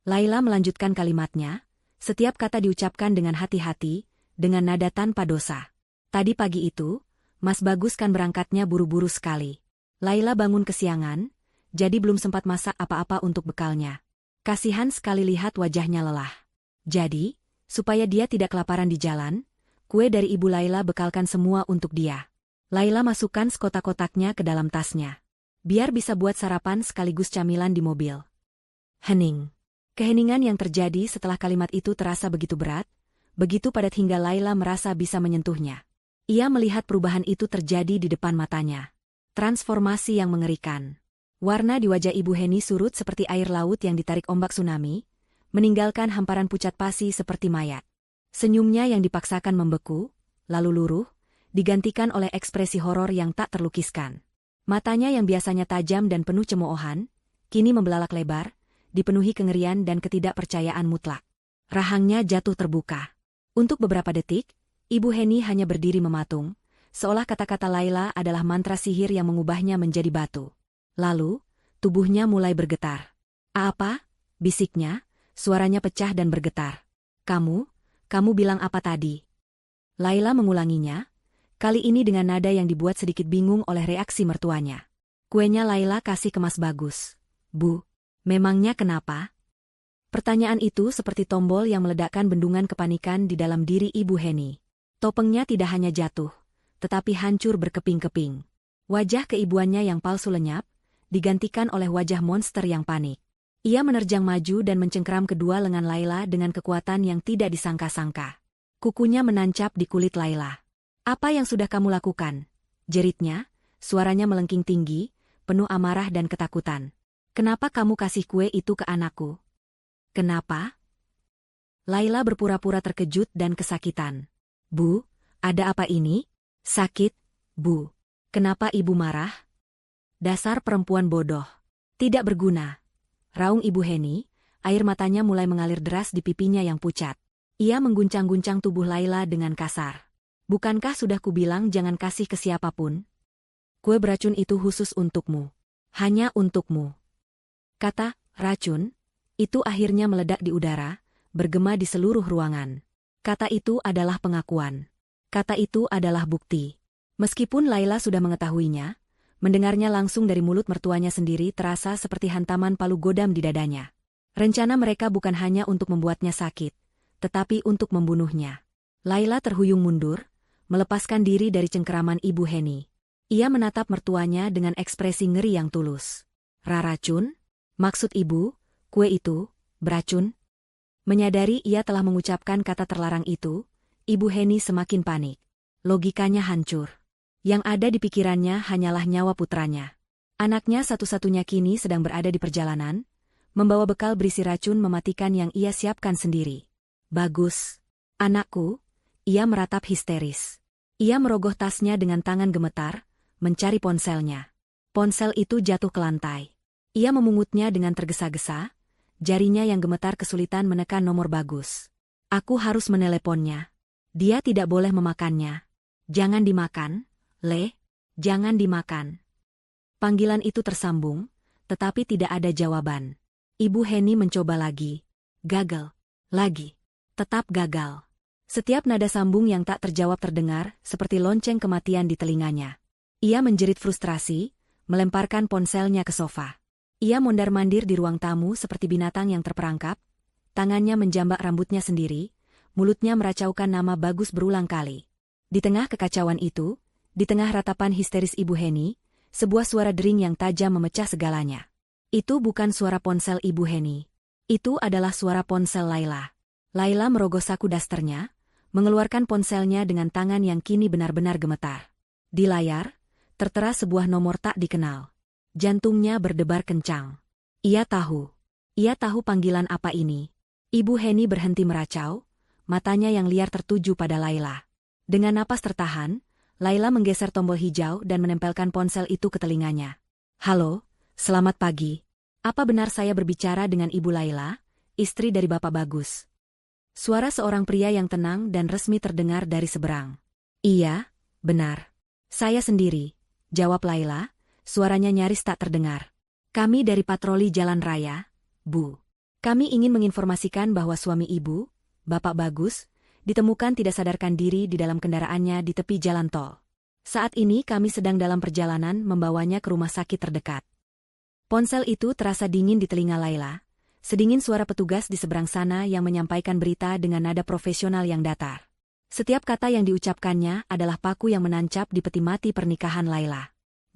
Laila melanjutkan kalimatnya, setiap kata diucapkan dengan hati-hati, dengan nada tanpa dosa. "Tadi pagi itu, Mas Bagus kan berangkatnya buru-buru sekali. Laila bangun kesiangan, jadi belum sempat masak apa-apa untuk bekalnya. Kasihan sekali lihat wajahnya lelah. Jadi, supaya dia tidak kelaparan di jalan, kue dari Ibu Laila bekalkan semua untuk dia." Laila masukkan sekotak-kotaknya ke dalam tasnya. Biar bisa buat sarapan sekaligus camilan di mobil. Hening. Keheningan yang terjadi setelah kalimat itu terasa begitu berat, begitu padat hingga Laila merasa bisa menyentuhnya. Ia melihat perubahan itu terjadi di depan matanya. Transformasi yang mengerikan. Warna di wajah Ibu Heni surut seperti air laut yang ditarik ombak tsunami, meninggalkan hamparan pucat pasi seperti mayat. Senyumnya yang dipaksakan membeku, lalu luruh, digantikan oleh ekspresi horor yang tak terlukiskan. Matanya yang biasanya tajam dan penuh cemoohan, kini membelalak lebar, dipenuhi kengerian dan ketidakpercayaan mutlak. Rahangnya jatuh terbuka. Untuk beberapa detik, Ibu Heni hanya berdiri mematung, seolah kata-kata Laila adalah mantra sihir yang mengubahnya menjadi batu. Lalu, tubuhnya mulai bergetar. Apa? Bisiknya, suaranya pecah dan bergetar. Kamu bilang apa tadi? Laila mengulanginya, kali ini dengan nada yang dibuat sedikit bingung oleh reaksi mertuanya. Kuenya Laila kasih ke Mas Bagus. Bu, memangnya kenapa? Pertanyaan itu seperti tombol yang meledakkan bendungan kepanikan di dalam diri Ibu Heni. Topengnya tidak hanya jatuh, tetapi hancur berkeping-keping. Wajah keibuannya yang palsu lenyap, digantikan oleh wajah monster yang panik. Ia menerjang maju dan mencengkeram kedua lengan Laila dengan kekuatan yang tidak disangka-sangka. Kukunya menancap di kulit Laila. Apa yang sudah kamu lakukan? Jeritnya, suaranya melengking tinggi, penuh amarah dan ketakutan. Kenapa kamu kasih kue itu ke anakku? Kenapa? Laila berpura-pura terkejut dan kesakitan. Bu, ada apa ini? Sakit, Bu. Kenapa ibu marah? Dasar perempuan bodoh. Tidak berguna. Raung Ibu Heni, air matanya mulai mengalir deras di pipinya yang pucat. Ia mengguncang-guncang tubuh Laila dengan kasar. Bukankah sudah kubilang jangan kasih ke siapapun? Kue beracun itu khusus untukmu. Hanya untukmu. Kata, racun, itu akhirnya meledak di udara, bergema di seluruh ruangan. Kata itu adalah pengakuan. Kata itu adalah bukti. Meskipun Laila sudah mengetahuinya, mendengarnya langsung dari mulut mertuanya sendiri terasa seperti hantaman palu godam di dadanya. Rencana mereka bukan hanya untuk membuatnya sakit, tetapi untuk membunuhnya. Laila terhuyung mundur, melepaskan diri dari cengkeraman Ibu Heni. Ia menatap mertuanya dengan ekspresi ngeri yang tulus. Racun? Maksud ibu, kue itu, beracun? Menyadari ia telah mengucapkan kata terlarang itu, Ibu Heni semakin panik. Logikanya hancur. Yang ada di pikirannya hanyalah nyawa putranya. Anaknya satu-satunya kini sedang berada di perjalanan, membawa bekal berisi racun mematikan yang ia siapkan sendiri. Bagus. Anakku, ia meratap histeris. Ia merogoh tasnya dengan tangan gemetar, mencari ponselnya. Ponsel itu jatuh ke lantai. Ia memungutnya dengan tergesa-gesa, jarinya yang gemetar kesulitan menekan nomor Bagus. Aku harus meneleponnya. Dia tidak boleh memakannya. Jangan dimakan. Jangan dimakan. Panggilan itu tersambung, tetapi tidak ada jawaban. Ibu Heni mencoba lagi. Gagal. Lagi. Tetap gagal. Setiap nada sambung yang tak terjawab terdengar, seperti lonceng kematian di telinganya. Ia menjerit frustrasi, melemparkan ponselnya ke sofa. Ia mondar-mandir di ruang tamu seperti binatang yang terperangkap, tangannya menjambak rambutnya sendiri, mulutnya meracaukan nama Bagus berulang kali. Di tengah kekacauan itu, di tengah ratapan histeris Ibu Heni, sebuah suara dering yang tajam memecah segalanya. Itu bukan suara ponsel Ibu Heni. Itu adalah suara ponsel Laila. Laila merogoh saku dasternya, mengeluarkan ponselnya dengan tangan yang kini benar-benar gemetar. Di layar, tertera sebuah nomor tak dikenal. Jantungnya berdebar kencang. Ia tahu panggilan apa ini. Ibu Heni berhenti meracau, matanya yang liar tertuju pada Laila. Dengan napas tertahan, Laila menggeser tombol hijau dan menempelkan ponsel itu ke telinganya. Halo, selamat pagi. Apa benar saya berbicara dengan Ibu Laila, istri dari Bapak Bagus? Suara seorang pria yang tenang dan resmi terdengar dari seberang. Iya, benar. Saya sendiri, jawab Laila, suaranya nyaris tak terdengar. Kami dari patroli jalan raya, Bu. Kami ingin menginformasikan bahwa suami Ibu, Bapak Bagus, ditemukan tidak sadarkan diri di dalam kendaraannya di tepi jalan tol. Saat ini kami sedang dalam perjalanan membawanya ke rumah sakit terdekat. Ponsel itu terasa dingin di telinga Laila, sedingin suara petugas di seberang sana yang menyampaikan berita dengan nada profesional yang datar. Setiap kata yang diucapkannya adalah paku yang menancap di peti mati pernikahan Laila.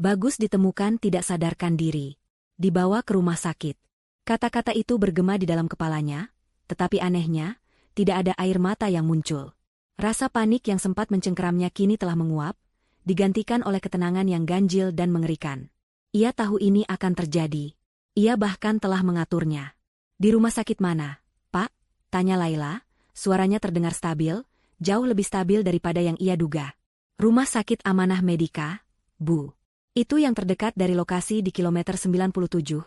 Bagus ditemukan tidak sadarkan diri. Dibawa ke rumah sakit. Kata-kata itu bergema di dalam kepalanya, tetapi anehnya, tidak ada air mata yang muncul. Rasa panik yang sempat mencengkeramnya kini telah menguap, digantikan oleh ketenangan yang ganjil dan mengerikan. Ia tahu ini akan terjadi. Ia bahkan telah mengaturnya. Di rumah sakit mana, Pak? Tanya Laila, suaranya terdengar stabil, jauh lebih stabil daripada yang ia duga. Rumah sakit Amanah Medika, Bu. Itu yang terdekat dari lokasi di kilometer 97,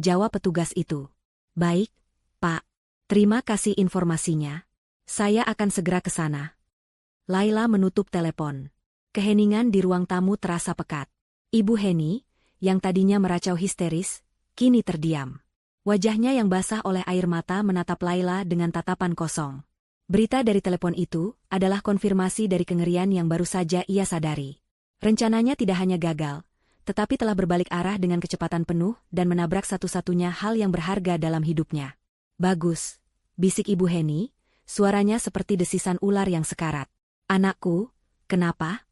jawab petugas itu. Baik, Pak. Terima kasih informasinya. Saya akan segera ke sana. Laila menutup telepon. Keheningan di ruang tamu terasa pekat. Ibu Heni, yang tadinya meracau histeris, kini terdiam. Wajahnya yang basah oleh air mata menatap Laila dengan tatapan kosong. Berita dari telepon itu adalah konfirmasi dari kengerian yang baru saja ia sadari. Rencananya tidak hanya gagal, tetapi telah berbalik arah dengan kecepatan penuh dan menabrak satu-satunya hal yang berharga dalam hidupnya. Bagus, bisik Ibu Heni, suaranya seperti desisan ular yang sekarat. Anakku, kenapa?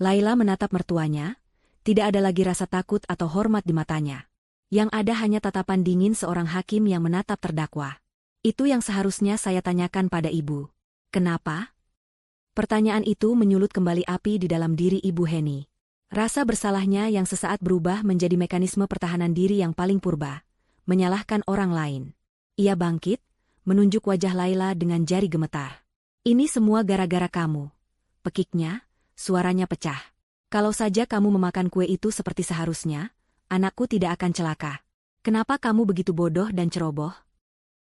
Laila menatap mertuanya, tidak ada lagi rasa takut atau hormat di matanya. Yang ada hanya tatapan dingin seorang hakim yang menatap terdakwa. Itu yang seharusnya saya tanyakan pada ibu. Kenapa? Pertanyaan itu menyulut kembali api di dalam diri Ibu Heni. Rasa bersalahnya yang sesaat berubah menjadi mekanisme pertahanan diri yang paling purba, menyalahkan orang lain. Ia bangkit, menunjuk wajah Laila dengan jari gemetar. Ini semua gara-gara kamu. Pekiknya, suaranya pecah. Kalau saja kamu memakan kue itu seperti seharusnya, anakku tidak akan celaka. Kenapa kamu begitu bodoh dan ceroboh?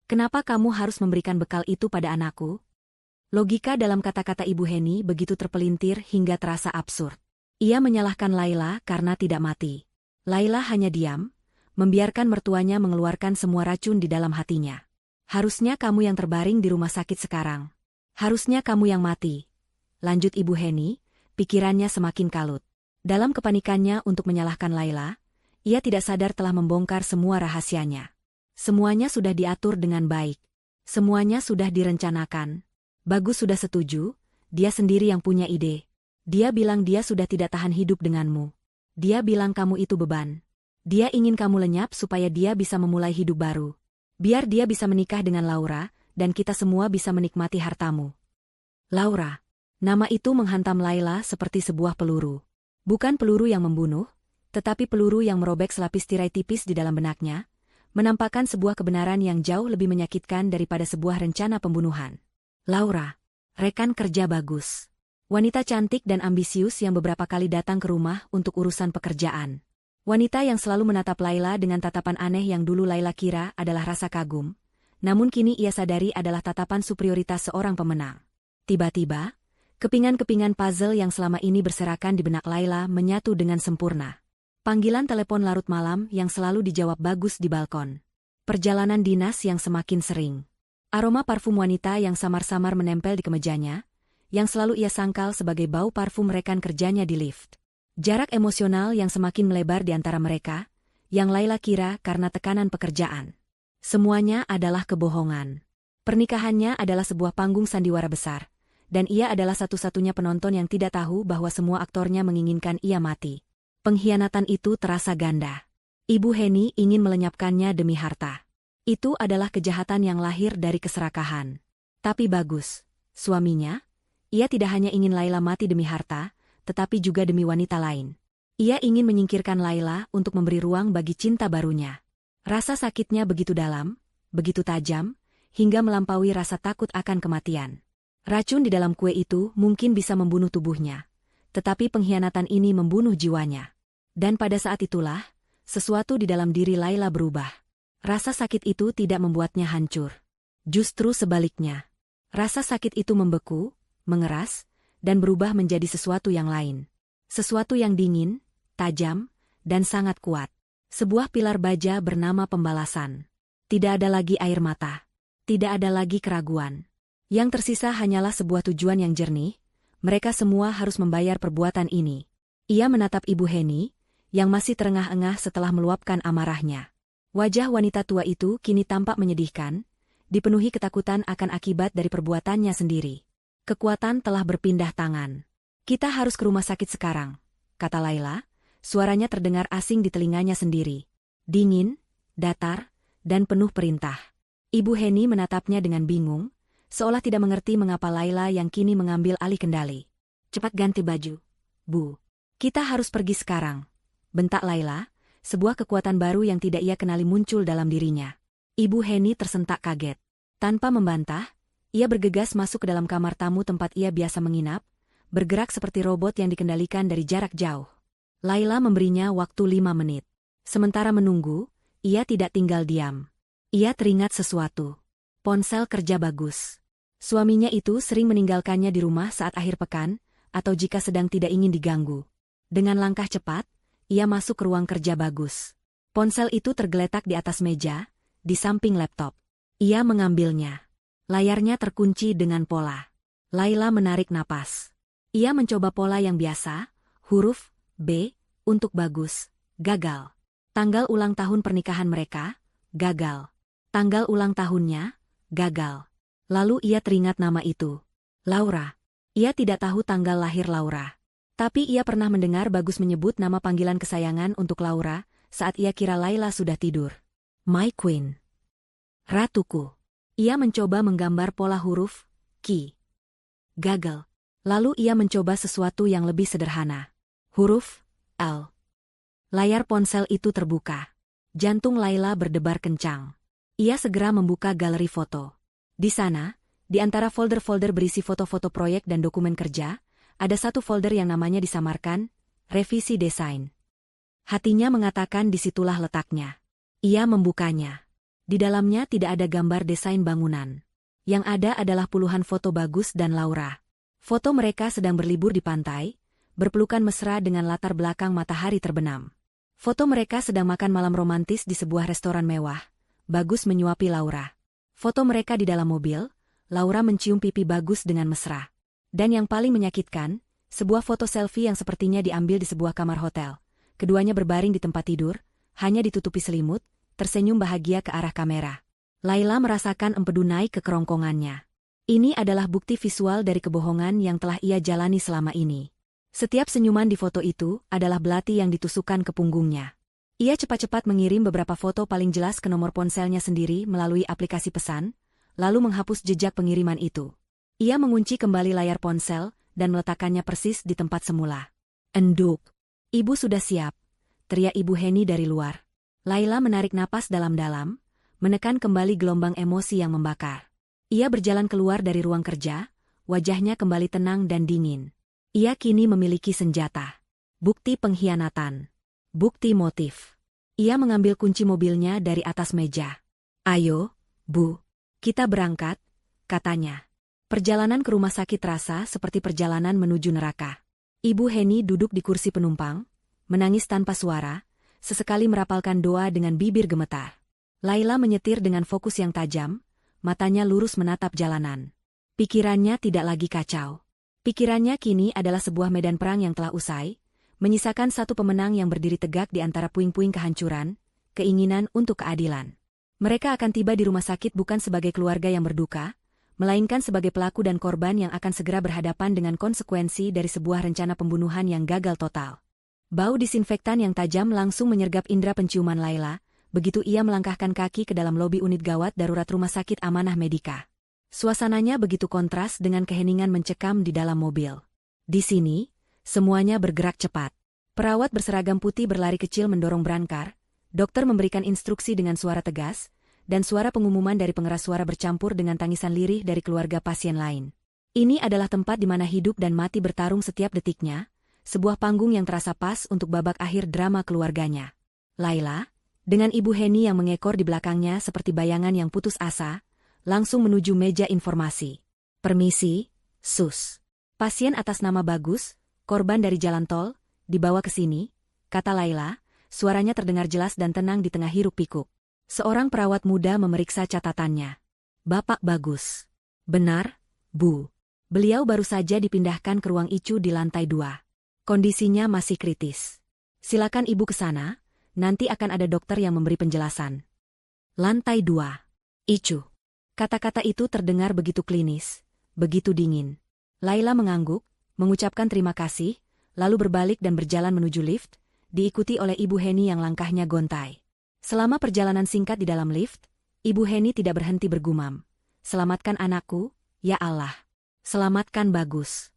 Kenapa kamu harus memberikan bekal itu pada anakku? Logika dalam kata-kata Ibu Heni begitu terpelintir hingga terasa absurd. Ia menyalahkan Laila karena tidak mati. Laila hanya diam, membiarkan mertuanya mengeluarkan semua racun di dalam hatinya. Harusnya kamu yang terbaring di rumah sakit sekarang. Harusnya kamu yang mati. Lanjut Ibu Heni, pikirannya semakin kalut. Dalam kepanikannya untuk menyalahkan Laila, ia tidak sadar telah membongkar semua rahasianya. Semuanya sudah diatur dengan baik. Semuanya sudah direncanakan. Bagus sudah setuju, dia sendiri yang punya ide. Dia bilang dia sudah tidak tahan hidup denganmu. Dia bilang kamu itu beban. Dia ingin kamu lenyap supaya dia bisa memulai hidup baru. Biar dia bisa menikah dengan Laura, dan kita semua bisa menikmati hartamu. Laura. Nama itu menghantam Laila seperti sebuah peluru. Bukan peluru yang membunuh, tetapi peluru yang merobek selapis tirai tipis di dalam benaknya, menampakkan sebuah kebenaran yang jauh lebih menyakitkan daripada sebuah rencana pembunuhan. Laura. Rekan kerja bagus. Wanita cantik dan ambisius yang beberapa kali datang ke rumah untuk urusan pekerjaan. Wanita yang selalu menatap Laila dengan tatapan aneh yang dulu Laila kira adalah rasa kagum, namun kini ia sadari adalah tatapan superioritas seorang pemenang. Tiba-tiba, kepingan-kepingan puzzle yang selama ini berserakan di benak Laila menyatu dengan sempurna. Panggilan telepon larut malam yang selalu dijawab Bagus di balkon. Perjalanan dinas yang semakin sering. Aroma parfum wanita yang samar-samar menempel di kemejanya, yang selalu ia sangkal sebagai bau parfum rekan kerjanya di lift. Jarak emosional yang semakin melebar di antara mereka, yang Laila kira karena tekanan pekerjaan. Semuanya adalah kebohongan. Pernikahannya adalah sebuah panggung sandiwara besar, dan ia adalah satu-satunya penonton yang tidak tahu bahwa semua aktornya menginginkan ia mati. Pengkhianatan itu terasa ganda. Ibu Heni ingin melenyapkannya demi harta. Itu adalah kejahatan yang lahir dari keserakahan. Tapi Bagus, suaminya, ia tidak hanya ingin Laila mati demi harta, tetapi juga demi wanita lain. Ia ingin menyingkirkan Laila untuk memberi ruang bagi cinta barunya. Rasa sakitnya begitu dalam, begitu tajam, hingga melampaui rasa takut akan kematian. Racun di dalam kue itu mungkin bisa membunuh tubuhnya, tetapi pengkhianatan ini membunuh jiwanya. Dan pada saat itulah, sesuatu di dalam diri Laila berubah. Rasa sakit itu tidak membuatnya hancur. Justru sebaliknya. Rasa sakit itu membeku, mengeras, dan berubah menjadi sesuatu yang lain. Sesuatu yang dingin, tajam, dan sangat kuat. Sebuah pilar baja bernama pembalasan. Tidak ada lagi air mata. Tidak ada lagi keraguan. Yang tersisa hanyalah sebuah tujuan yang jernih, mereka semua harus membayar perbuatan ini. Ia menatap Ibu Heni, yang masih terengah-engah setelah meluapkan amarahnya. Wajah wanita tua itu kini tampak menyedihkan, dipenuhi ketakutan akan akibat dari perbuatannya sendiri. Kekuatan telah berpindah tangan. Kita harus ke rumah sakit sekarang, kata Laila, suaranya terdengar asing di telinganya sendiri. Dingin, datar, dan penuh perintah. Ibu Heni menatapnya dengan bingung, seolah tidak mengerti mengapa Laila yang kini mengambil alih kendali. Cepat ganti baju, Bu. Kita harus pergi sekarang, bentak Laila, sebuah kekuatan baru yang tidak ia kenali muncul dalam dirinya. Ibu Heni tersentak kaget. Tanpa membantah, ia bergegas masuk ke dalam kamar tamu tempat ia biasa menginap, bergerak seperti robot yang dikendalikan dari jarak jauh. Laila memberinya waktu 5 menit. Sementara menunggu, ia tidak tinggal diam. Ia teringat sesuatu. Ponsel kerja Bagus. Suaminya itu sering meninggalkannya di rumah saat akhir pekan, atau jika sedang tidak ingin diganggu. Dengan langkah cepat, Ia masuk ke ruang kerja Bagus. Ponsel itu tergeletak di atas meja, di samping laptop. Ia mengambilnya. Layarnya terkunci dengan pola. Laila menarik napas. Ia mencoba pola yang biasa, huruf B, untuk Bagus. Gagal. Tanggal ulang tahun pernikahan mereka, gagal. Tanggal ulang tahunnya, gagal. Lalu ia teringat nama itu. Laura. Ia tidak tahu tanggal lahir Laura. Tapi ia pernah mendengar Bagus menyebut nama panggilan kesayangan untuk Laura, saat ia kira Laila sudah tidur. My Queen. Ratuku. Ia mencoba menggambar pola huruf Q. Gagal. Lalu ia mencoba sesuatu yang lebih sederhana. Huruf L. Layar ponsel itu terbuka. Jantung Laila berdebar kencang. Ia segera membuka galeri foto. Di sana, di antara folder-folder berisi foto-foto proyek dan dokumen kerja, ada satu folder yang namanya disamarkan, revisi desain. Hatinya mengatakan disitulah letaknya. Ia membukanya. Di dalamnya tidak ada gambar desain bangunan. Yang ada adalah puluhan foto Bagus dan Laura. Foto mereka sedang berlibur di pantai, berpelukan mesra dengan latar belakang matahari terbenam. Foto mereka sedang makan malam romantis di sebuah restoran mewah. Bagus menyuapi Laura. Foto mereka di dalam mobil, Laura mencium pipi Bagus dengan mesra. Dan yang paling menyakitkan, sebuah foto selfie yang sepertinya diambil di sebuah kamar hotel. Keduanya berbaring di tempat tidur, hanya ditutupi selimut, tersenyum bahagia ke arah kamera. Laila merasakan empedu naik ke kerongkongannya. Ini adalah bukti visual dari kebohongan yang telah ia jalani selama ini. Setiap senyuman di foto itu adalah belati yang ditusukkan ke punggungnya. Ia cepat-cepat mengirim beberapa foto paling jelas ke nomor ponselnya sendiri melalui aplikasi pesan, lalu menghapus jejak pengiriman itu. Ia mengunci kembali layar ponsel dan meletakkannya persis di tempat semula. Enduk. Ibu sudah siap, teriak Ibu Heni dari luar. Laila menarik napas dalam-dalam, menekan kembali gelombang emosi yang membakar. Ia berjalan keluar dari ruang kerja, wajahnya kembali tenang dan dingin. Ia kini memiliki senjata. Bukti pengkhianatan. Bukti motif. Ia mengambil kunci mobilnya dari atas meja. Ayo, Bu. Kita berangkat, katanya. Perjalanan ke rumah sakit terasa seperti perjalanan menuju neraka. Ibu Heni duduk di kursi penumpang, menangis tanpa suara, sesekali merapalkan doa dengan bibir gemetar. Laila menyetir dengan fokus yang tajam, matanya lurus menatap jalanan. Pikirannya tidak lagi kacau. Pikirannya kini adalah sebuah medan perang yang telah usai, menyisakan satu pemenang yang berdiri tegak di antara puing-puing kehancuran, keinginan untuk keadilan. Mereka akan tiba di rumah sakit bukan sebagai keluarga yang berduka, melainkan sebagai pelaku dan korban yang akan segera berhadapan dengan konsekuensi dari sebuah rencana pembunuhan yang gagal total. Bau disinfektan yang tajam langsung menyergap indera penciuman Laila, begitu ia melangkahkan kaki ke dalam lobi unit gawat darurat Rumah Sakit Amanah Medika. Suasananya begitu kontras dengan keheningan mencekam di dalam mobil. Di sini, semuanya bergerak cepat. Perawat berseragam putih berlari kecil mendorong brankar, dokter memberikan instruksi dengan suara tegas, dan suara pengumuman dari pengeras suara bercampur dengan tangisan lirih dari keluarga pasien lain. Ini adalah tempat di mana hidup dan mati bertarung setiap detiknya, sebuah panggung yang terasa pas untuk babak akhir drama keluarganya. Laila, dengan Ibu Heni yang mengekor di belakangnya seperti bayangan yang putus asa, langsung menuju meja informasi. Permisi, Sus. Pasien atas nama Bagus, korban dari jalan tol, dibawa ke sini, kata Laila, suaranya terdengar jelas dan tenang di tengah hiruk-pikuk. Seorang perawat muda memeriksa catatannya. Bapak Bagus. Benar, Bu. Beliau baru saja dipindahkan ke ruang ICU di lantai 2. Kondisinya masih kritis. Silakan Ibu ke sana, nanti akan ada dokter yang memberi penjelasan. Lantai 2. ICU. Kata-kata itu terdengar begitu klinis, begitu dingin. Laila mengangguk, mengucapkan terima kasih, lalu berbalik dan berjalan menuju lift, diikuti oleh Ibu Heni yang langkahnya gontai. Selama perjalanan singkat di dalam lift, Ibu Heni tidak berhenti bergumam. Selamatkan anakku, ya Allah. Selamatkan Bagus.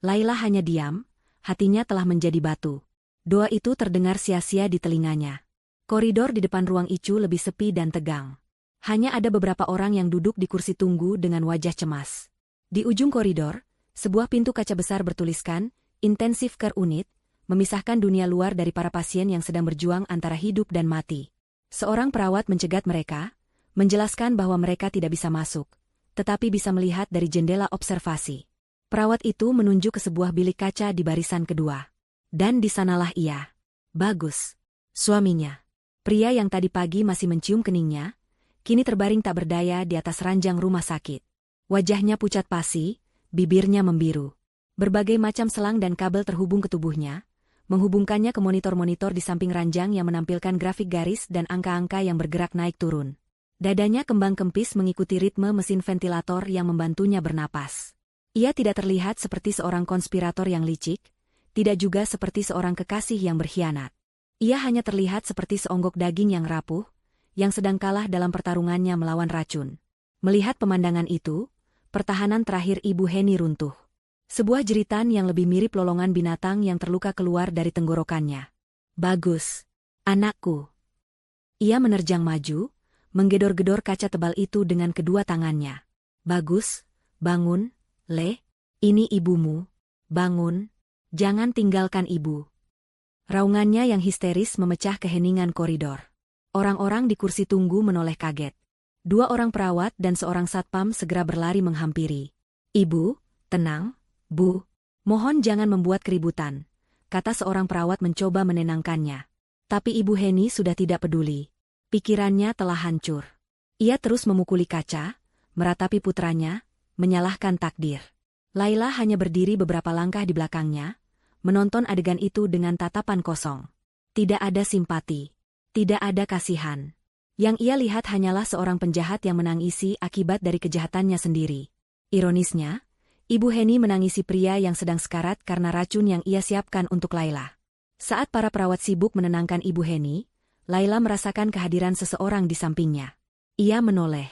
Laila hanya diam, hatinya telah menjadi batu. Doa itu terdengar sia-sia di telinganya. Koridor di depan ruang ICU lebih sepi dan tegang. Hanya ada beberapa orang yang duduk di kursi tunggu dengan wajah cemas. Di ujung koridor, sebuah pintu kaca besar bertuliskan, Intensive Care Unit, memisahkan dunia luar dari para pasien yang sedang berjuang antara hidup dan mati. Seorang perawat mencegat mereka, menjelaskan bahwa mereka tidak bisa masuk, tetapi bisa melihat dari jendela observasi. Perawat itu menunjuk ke sebuah bilik kaca di barisan kedua. Dan di sanalah ia. Bagus. Suaminya. Pria yang tadi pagi masih mencium keningnya, kini terbaring tak berdaya di atas ranjang rumah sakit. Wajahnya pucat pasi, bibirnya membiru. Berbagai macam selang dan kabel terhubung ke tubuhnya, menghubungkannya ke monitor-monitor di samping ranjang yang menampilkan grafik garis dan angka-angka yang bergerak naik turun. Dadanya kembang kempis mengikuti ritme mesin ventilator yang membantunya bernapas. Ia tidak terlihat seperti seorang konspirator yang licik, tidak juga seperti seorang kekasih yang berkhianat. Ia hanya terlihat seperti seonggok daging yang rapuh, yang sedang kalah dalam pertarungannya melawan racun. Melihat pemandangan itu, pertahanan terakhir Ibu Heni runtuh. Sebuah jeritan yang lebih mirip lolongan binatang yang terluka keluar dari tenggorokannya. Bagus. Anakku. Ia menerjang maju, menggedor-gedor kaca tebal itu dengan kedua tangannya. Bagus, bangun, Le. Ini ibumu. Bangun. Jangan tinggalkan ibu. Raungannya yang histeris memecah keheningan koridor. Orang-orang di kursi tunggu menoleh kaget. 2 orang perawat dan seorang satpam segera berlari menghampiri. Ibu, tenang, Bu. Mohon jangan membuat keributan, kata seorang perawat mencoba menenangkannya. Tapi Ibu Heni sudah tidak peduli. Pikirannya telah hancur. Ia terus memukuli kaca, meratapi putranya, menyalahkan takdir. Laila hanya berdiri beberapa langkah di belakangnya, menonton adegan itu dengan tatapan kosong. Tidak ada simpati. Tidak ada kasihan. Yang ia lihat hanyalah seorang penjahat yang menangisi akibat dari kejahatannya sendiri. Ironisnya, Ibu Heni menangisi pria yang sedang sekarat karena racun yang ia siapkan untuk Laila. Saat para perawat sibuk menenangkan Ibu Heni, Laila merasakan kehadiran seseorang di sampingnya. Ia menoleh.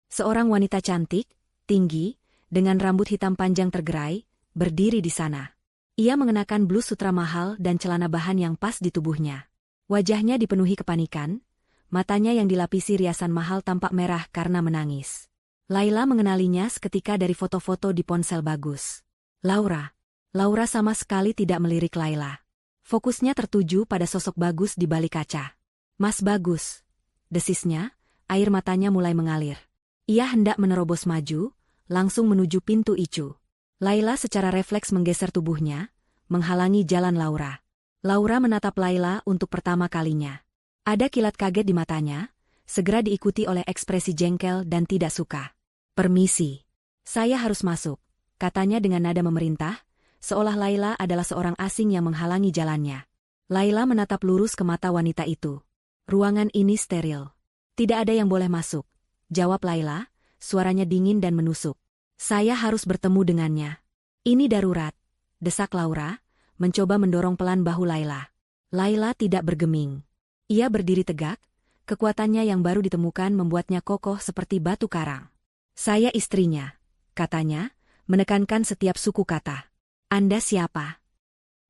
Seorang wanita cantik, tinggi, dengan rambut hitam panjang tergerai, berdiri di sana. Ia mengenakan blus sutra mahal dan celana bahan yang pas di tubuhnya. Wajahnya dipenuhi kepanikan, matanya yang dilapisi riasan mahal tampak merah karena menangis. Laila mengenalinya seketika dari foto-foto di ponsel Bagus. Laura. Laura sama sekali tidak melirik Laila. Fokusnya tertuju pada sosok Bagus di balik kaca. Mas Bagus. Desisnya, air matanya mulai mengalir. Ia hendak menerobos maju, langsung menuju pintu icu. Laila secara refleks menggeser tubuhnya, menghalangi jalan Laura. Laura menatap Laila untuk pertama kalinya. Ada kilat kaget di matanya, segera diikuti oleh ekspresi jengkel dan tidak suka. Permisi. Saya harus masuk, katanya dengan nada memerintah, seolah Laila adalah seorang asing yang menghalangi jalannya. Laila menatap lurus ke mata wanita itu. Ruangan ini steril. Tidak ada yang boleh masuk, jawab Laila, suaranya dingin dan menusuk. Saya harus bertemu dengannya. Ini darurat, desak Laura, mencoba mendorong pelan bahu Laila. Laila tidak bergeming. Ia berdiri tegak, kekuatannya yang baru ditemukan membuatnya kokoh seperti batu karang. Saya istrinya, katanya, menekankan setiap suku kata. Anda siapa?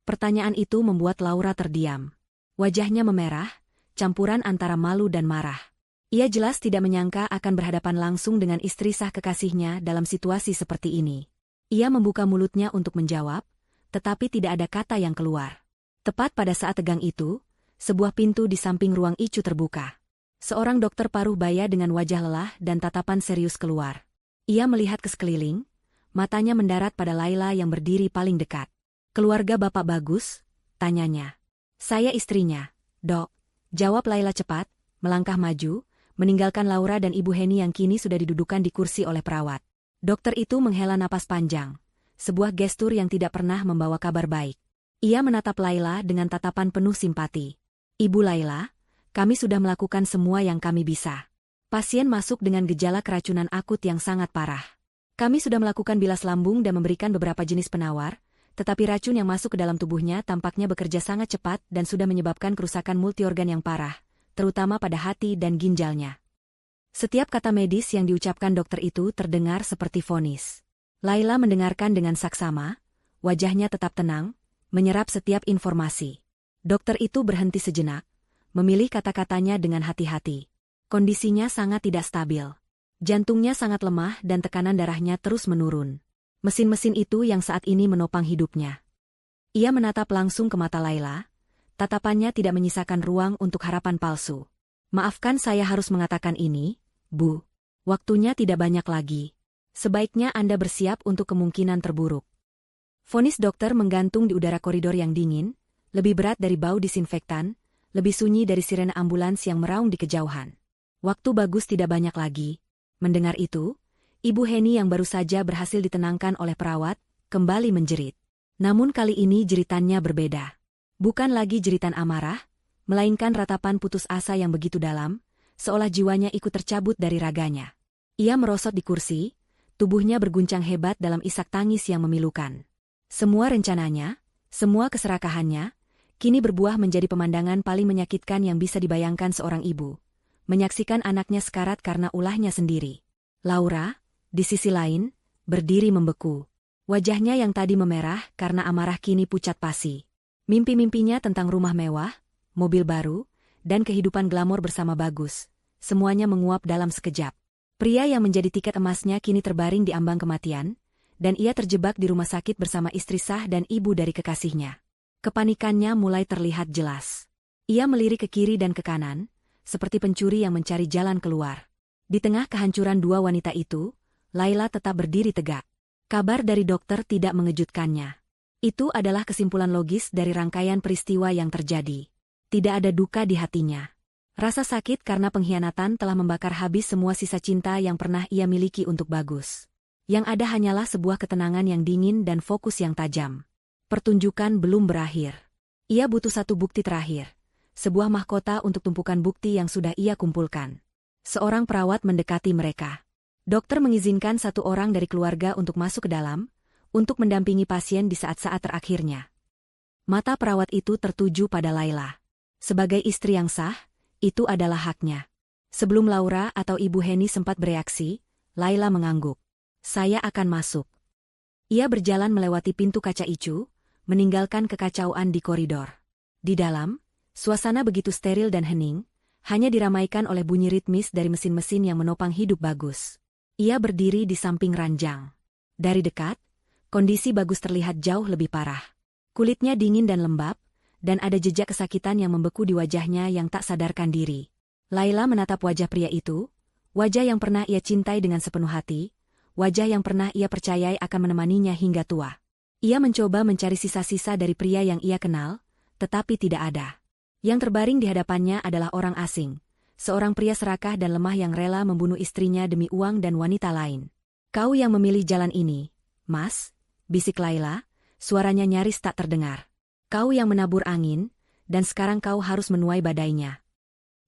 Pertanyaan itu membuat Laura terdiam. Wajahnya memerah, campuran antara malu dan marah. Ia jelas tidak menyangka akan berhadapan langsung dengan istri sah kekasihnya dalam situasi seperti ini. Ia membuka mulutnya untuk menjawab, tetapi tidak ada kata yang keluar. Tepat pada saat tegang itu, sebuah pintu di samping ruang icu terbuka. Seorang dokter paruh baya dengan wajah lelah dan tatapan serius keluar. Ia melihat ke sekeliling, matanya mendarat pada Laila yang berdiri paling dekat. Keluarga Bapak Bagus? Tanyanya. Saya istrinya, Dok. Jawab Laila cepat, melangkah maju, meninggalkan Laura dan Ibu Heni yang kini sudah didudukan di kursi oleh perawat. Dokter itu menghela napas panjang. Sebuah gestur yang tidak pernah membawa kabar baik. Ia menatap Laila dengan tatapan penuh simpati. Ibu Laila, kami sudah melakukan semua yang kami bisa. Pasien masuk dengan gejala keracunan akut yang sangat parah. Kami sudah melakukan bilas lambung dan memberikan beberapa jenis penawar, tetapi racun yang masuk ke dalam tubuhnya tampaknya bekerja sangat cepat dan sudah menyebabkan kerusakan multiorgan yang parah, terutama pada hati dan ginjalnya. Setiap kata medis yang diucapkan dokter itu terdengar seperti vonis. Laila mendengarkan dengan saksama, wajahnya tetap tenang, menyerap setiap informasi. Dokter itu berhenti sejenak, memilih kata-katanya dengan hati-hati. Kondisinya sangat tidak stabil. Jantungnya sangat lemah dan tekanan darahnya terus menurun. Mesin-mesin itu yang saat ini menopang hidupnya. Ia menatap langsung ke mata Laila, tatapannya tidak menyisakan ruang untuk harapan palsu. Maafkan saya harus mengatakan ini, Bu. Waktunya tidak banyak lagi. Sebaiknya Anda bersiap untuk kemungkinan terburuk. Vonis dokter menggantung di udara koridor yang dingin, Lebih berat dari bau disinfektan, lebih sunyi dari sirene ambulans yang meraung di kejauhan. Waktu Bagus tidak banyak lagi. Mendengar itu, Ibu Heni yang baru saja berhasil ditenangkan oleh perawat, kembali menjerit. Namun kali ini jeritannya berbeda. Bukan lagi jeritan amarah, melainkan ratapan putus asa yang begitu dalam, seolah jiwanya ikut tercabut dari raganya. Ia merosot di kursi, tubuhnya berguncang hebat dalam isak tangis yang memilukan. Semua rencananya, semua keserakahannya, kini berbuah menjadi pemandangan paling menyakitkan yang bisa dibayangkan seorang ibu. Menyaksikan anaknya sekarat karena ulahnya sendiri. Laura, di sisi lain, berdiri membeku. Wajahnya yang tadi memerah karena amarah kini pucat pasi. Mimpi-mimpinya tentang rumah mewah, mobil baru, dan kehidupan glamor bersama Bagus, semuanya menguap dalam sekejap. Pria yang menjadi tiket emasnya kini terbaring di ambang kematian, dan ia terjebak di rumah sakit bersama istri sah dan ibu dari kekasihnya. Kepanikannya mulai terlihat jelas. Ia melirik ke kiri dan ke kanan, seperti pencuri yang mencari jalan keluar. Di tengah kehancuran dua wanita itu, Laila tetap berdiri tegak. Kabar dari dokter tidak mengejutkannya. Itu adalah kesimpulan logis dari rangkaian peristiwa yang terjadi. Tidak ada duka di hatinya. Rasa sakit karena pengkhianatan telah membakar habis semua sisa cinta yang pernah ia miliki untuk Bagus. Yang ada hanyalah sebuah ketenangan yang dingin dan fokus yang tajam. Pertunjukan belum berakhir. Ia butuh satu bukti terakhir. Sebuah mahkota untuk tumpukan bukti yang sudah ia kumpulkan. Seorang perawat mendekati mereka. Dokter mengizinkan satu orang dari keluarga untuk masuk ke dalam, untuk mendampingi pasien di saat-saat terakhirnya. Mata perawat itu tertuju pada Laila. Sebagai istri yang sah, itu adalah haknya. Sebelum Laura atau Ibu Heni sempat bereaksi, Laila mengangguk. Saya akan masuk. Ia berjalan melewati pintu kaca icu, meninggalkan kekacauan di koridor. Di dalam, suasana begitu steril dan hening, hanya diramaikan oleh bunyi ritmis dari mesin-mesin yang menopang hidup Bagus. Ia berdiri di samping ranjang. Dari dekat, kondisi Bagus terlihat jauh lebih parah. Kulitnya dingin dan lembab, dan ada jejak kesakitan yang membeku di wajahnya yang tak sadarkan diri. Laila menatap wajah pria itu, wajah yang pernah ia cintai dengan sepenuh hati, wajah yang pernah ia percayai akan menemaninya hingga tua. Ia mencoba mencari sisa-sisa dari pria yang ia kenal, tetapi tidak ada. Yang terbaring di hadapannya adalah orang asing, seorang pria serakah dan lemah yang rela membunuh istrinya demi uang dan wanita lain. Kau yang memilih jalan ini, Mas, bisik Laila, suaranya nyaris tak terdengar. Kau yang menabur angin, dan sekarang kau harus menuai badainya.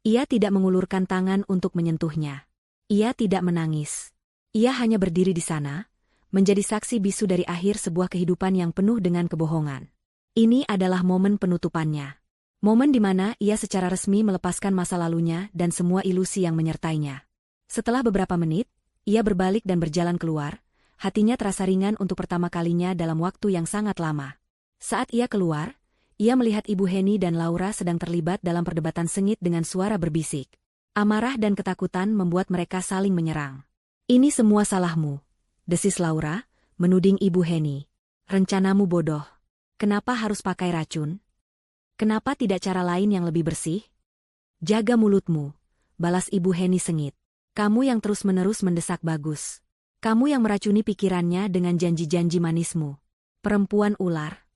Ia tidak mengulurkan tangan untuk menyentuhnya. Ia tidak menangis. Ia hanya berdiri di sana, menjadi saksi bisu dari akhir sebuah kehidupan yang penuh dengan kebohongan. Ini adalah momen penutupannya. Momen di mana ia secara resmi melepaskan masa lalunya dan semua ilusi yang menyertainya. Setelah beberapa menit, ia berbalik dan berjalan keluar, hatinya terasa ringan untuk pertama kalinya dalam waktu yang sangat lama. Saat ia keluar, ia melihat Ibu Heni dan Laura sedang terlibat dalam perdebatan sengit dengan suara berbisik. Amarah dan ketakutan membuat mereka saling menyerang. Ini semua salahmu, desis Laura, menuding Ibu Heni. Rencanamu bodoh. Kenapa harus pakai racun? Kenapa tidak cara lain yang lebih bersih? Jaga mulutmu, balas Ibu Heni sengit. Kamu yang terus-menerus mendesak Bagus. Kamu yang meracuni pikirannya dengan janji-janji manismu. Perempuan ular.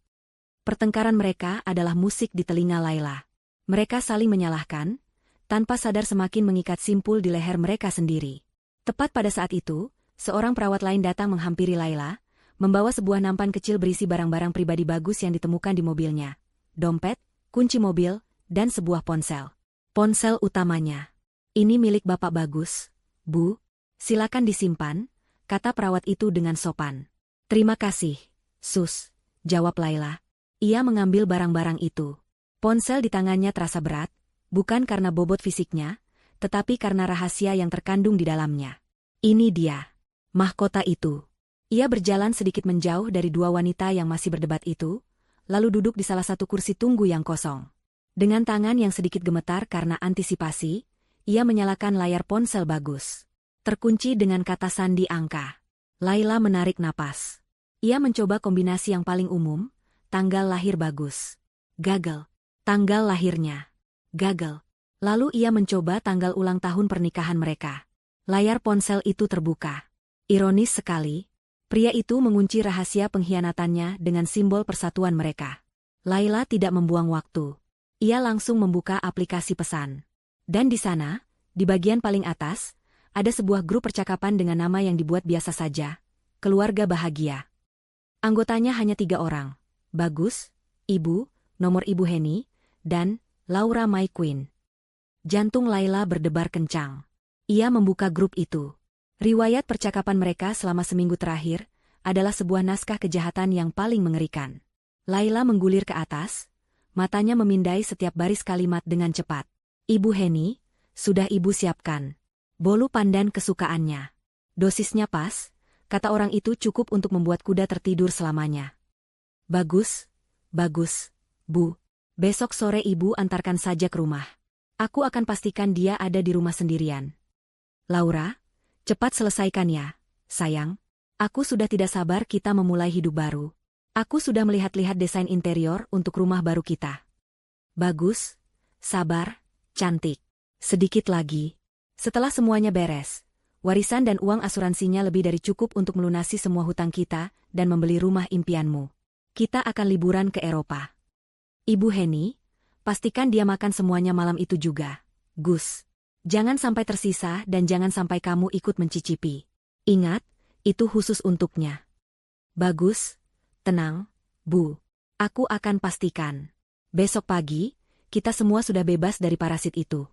Pertengkaran mereka adalah musik di telinga Laila. Mereka saling menyalahkan, tanpa sadar semakin mengikat simpul di leher mereka sendiri. Tepat pada saat itu, seorang perawat lain datang menghampiri Laila, membawa sebuah nampan kecil berisi barang-barang pribadi Bagus yang ditemukan di mobilnya. Dompet, kunci mobil, dan sebuah ponsel. Ponsel utamanya. Ini milik Bapak Bagus, Bu. Silakan disimpan, kata perawat itu dengan sopan. Terima kasih, Sus, jawab Laila. Ia mengambil barang-barang itu. Ponsel di tangannya terasa berat, bukan karena bobot fisiknya, tetapi karena rahasia yang terkandung di dalamnya. Ini dia, mahkota itu. Ia berjalan sedikit menjauh dari dua wanita yang masih berdebat itu, lalu duduk di salah satu kursi tunggu yang kosong. Dengan tangan yang sedikit gemetar karena antisipasi, ia menyalakan layar ponsel Bagus. Terkunci dengan kata sandi angka. Laila menarik napas. Ia mencoba kombinasi yang paling umum, tanggal lahir Bagus. Gagal. Tanggal lahirnya. Gagal. Lalu ia mencoba tanggal ulang tahun pernikahan mereka. Layar ponsel itu terbuka. Ironis sekali, pria itu mengunci rahasia pengkhianatannya dengan simbol persatuan mereka. Laila tidak membuang waktu. Ia langsung membuka aplikasi pesan. Dan di sana, di bagian paling atas, ada sebuah grup percakapan dengan nama yang dibuat biasa saja. Keluarga bahagia. Anggotanya hanya 3 orang. Bagus, Ibu, nomor Ibu Heni, dan Laura My Queen. Jantung Laila berdebar kencang. Ia membuka grup itu. Riwayat percakapan mereka selama seminggu terakhir adalah sebuah naskah kejahatan yang paling mengerikan. Laila menggulir ke atas, matanya memindai setiap baris kalimat dengan cepat. Ibu Heni, sudah Ibu siapkan bolu pandan kesukaannya. Dosisnya pas, kata orang itu cukup untuk membuat kuda tertidur selamanya. Bagus, bagus, Bu. Besok sore Ibu antarkan saja ke rumah. Aku akan pastikan dia ada di rumah sendirian. Laura, cepat selesaikan ya, sayang. Aku sudah tidak sabar kita memulai hidup baru. Aku sudah melihat-lihat desain interior untuk rumah baru kita. Bagus, sabar, cantik. Sedikit lagi. Setelah semuanya beres, warisan dan uang asuransinya lebih dari cukup untuk melunasi semua hutang kita dan membeli rumah impianmu. Kita akan liburan ke Eropa. Ibu Heni, pastikan dia makan semuanya malam itu juga. Gus, jangan sampai tersisa dan jangan sampai kamu ikut mencicipi. Ingat, itu khusus untuknya. Bagus. Tenang, Bu. Aku akan pastikan. Besok pagi, kita semua sudah bebas dari parasit itu.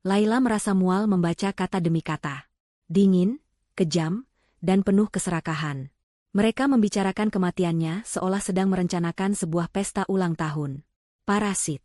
Laila merasa mual membaca kata demi kata. Dingin, kejam, dan penuh keserakahan. Mereka membicarakan kematiannya seolah sedang merencanakan sebuah pesta ulang tahun. Parasit.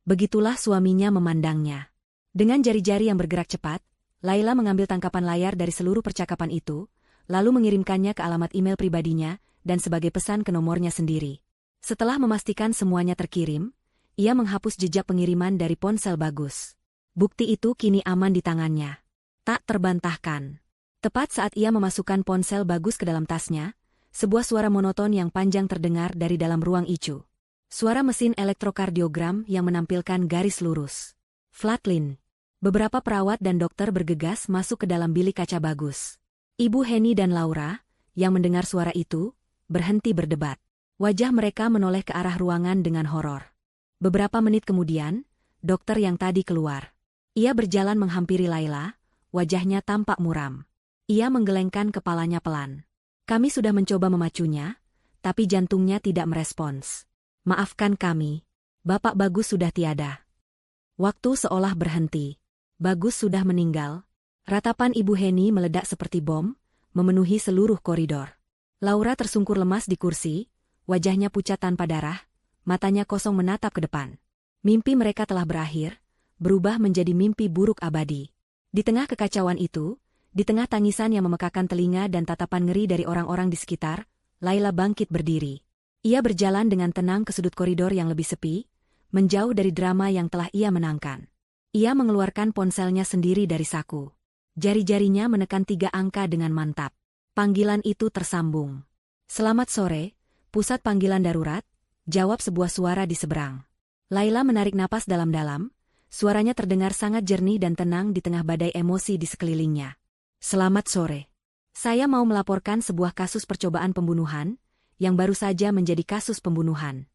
Begitulah suaminya memandangnya. Dengan jari-jari yang bergerak cepat, Laila mengambil tangkapan layar dari seluruh percakapan itu, lalu mengirimkannya ke alamat email pribadinya, dan sebagai pesan ke nomornya sendiri. Setelah memastikan semuanya terkirim, ia menghapus jejak pengiriman dari ponsel Bagus. Bukti itu kini aman di tangannya. Tak terbantahkan. Tepat saat ia memasukkan ponsel Bagus ke dalam tasnya, sebuah suara monoton yang panjang terdengar dari dalam ruang ICU. Suara mesin elektrokardiogram yang menampilkan garis lurus. Flatlin. Beberapa perawat dan dokter bergegas masuk ke dalam bilik kaca Bagus. Ibu Heni dan Laura, yang mendengar suara itu, berhenti berdebat. Wajah mereka menoleh ke arah ruangan dengan horor. Beberapa menit kemudian, dokter yang tadi keluar. Ia berjalan menghampiri Laila, wajahnya tampak muram. Ia menggelengkan kepalanya pelan. Kami sudah mencoba memacunya, tapi jantungnya tidak merespons. Maafkan kami, Bapak Bagus sudah tiada. Waktu seolah berhenti. Bagus sudah meninggal. Ratapan Ibu Heni meledak seperti bom, memenuhi seluruh koridor. Laura tersungkur lemas di kursi, wajahnya pucat tanpa darah, matanya kosong menatap ke depan. Mimpi mereka telah berakhir, berubah menjadi mimpi buruk abadi. Di tengah kekacauan itu, di tengah tangisan yang memekakan telinga dan tatapan ngeri dari orang-orang di sekitar, Laila bangkit berdiri. Ia berjalan dengan tenang ke sudut koridor yang lebih sepi, menjauh dari drama yang telah ia menangkan. Ia mengeluarkan ponselnya sendiri dari saku. Jari-jarinya menekan 3 angka dengan mantap. Panggilan itu tersambung. Selamat sore, pusat panggilan darurat, jawab sebuah suara di seberang. Laila menarik napas dalam-dalam, suaranya terdengar sangat jernih dan tenang di tengah badai emosi di sekelilingnya. Selamat sore. Saya mau melaporkan sebuah kasus percobaan pembunuhan, yang baru saja menjadi kasus pembunuhan.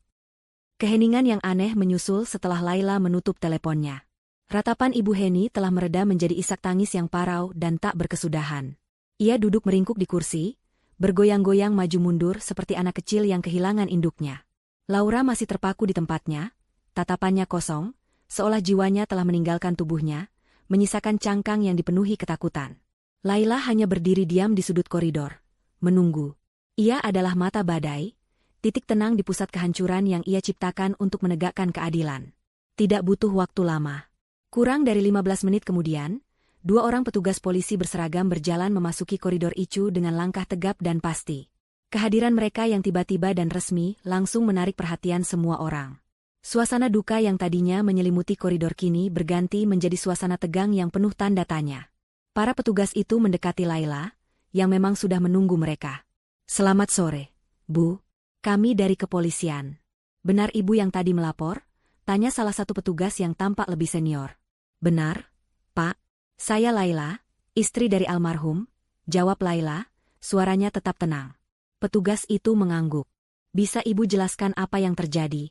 Keheningan yang aneh menyusul setelah Laila menutup teleponnya. Ratapan Ibu Heni telah mereda menjadi isak tangis yang parau dan tak berkesudahan. Ia duduk meringkuk di kursi, bergoyang-goyang maju mundur seperti anak kecil yang kehilangan induknya. Laura masih terpaku di tempatnya, tatapannya kosong, seolah jiwanya telah meninggalkan tubuhnya, menyisakan cangkang yang dipenuhi ketakutan. Laila hanya berdiri diam di sudut koridor, menunggu. Ia adalah mata badai, titik tenang di pusat kehancuran yang ia ciptakan untuk menegakkan keadilan. Tidak butuh waktu lama. Kurang dari 15 menit kemudian, 2 orang petugas polisi berseragam berjalan memasuki koridor ICU dengan langkah tegap dan pasti. Kehadiran mereka yang tiba-tiba dan resmi langsung menarik perhatian semua orang. Suasana duka yang tadinya menyelimuti koridor kini berganti menjadi suasana tegang yang penuh tanda tanya. Para petugas itu mendekati Laila, yang memang sudah menunggu mereka. Selamat sore, Bu. Kami dari kepolisian. Benar Ibu yang tadi melapor? Tanya salah satu petugas yang tampak lebih senior. Benar, Pak. Saya Laila, istri dari almarhum, jawab Laila, suaranya tetap tenang. Petugas itu mengangguk. Bisa ibu jelaskan apa yang terjadi?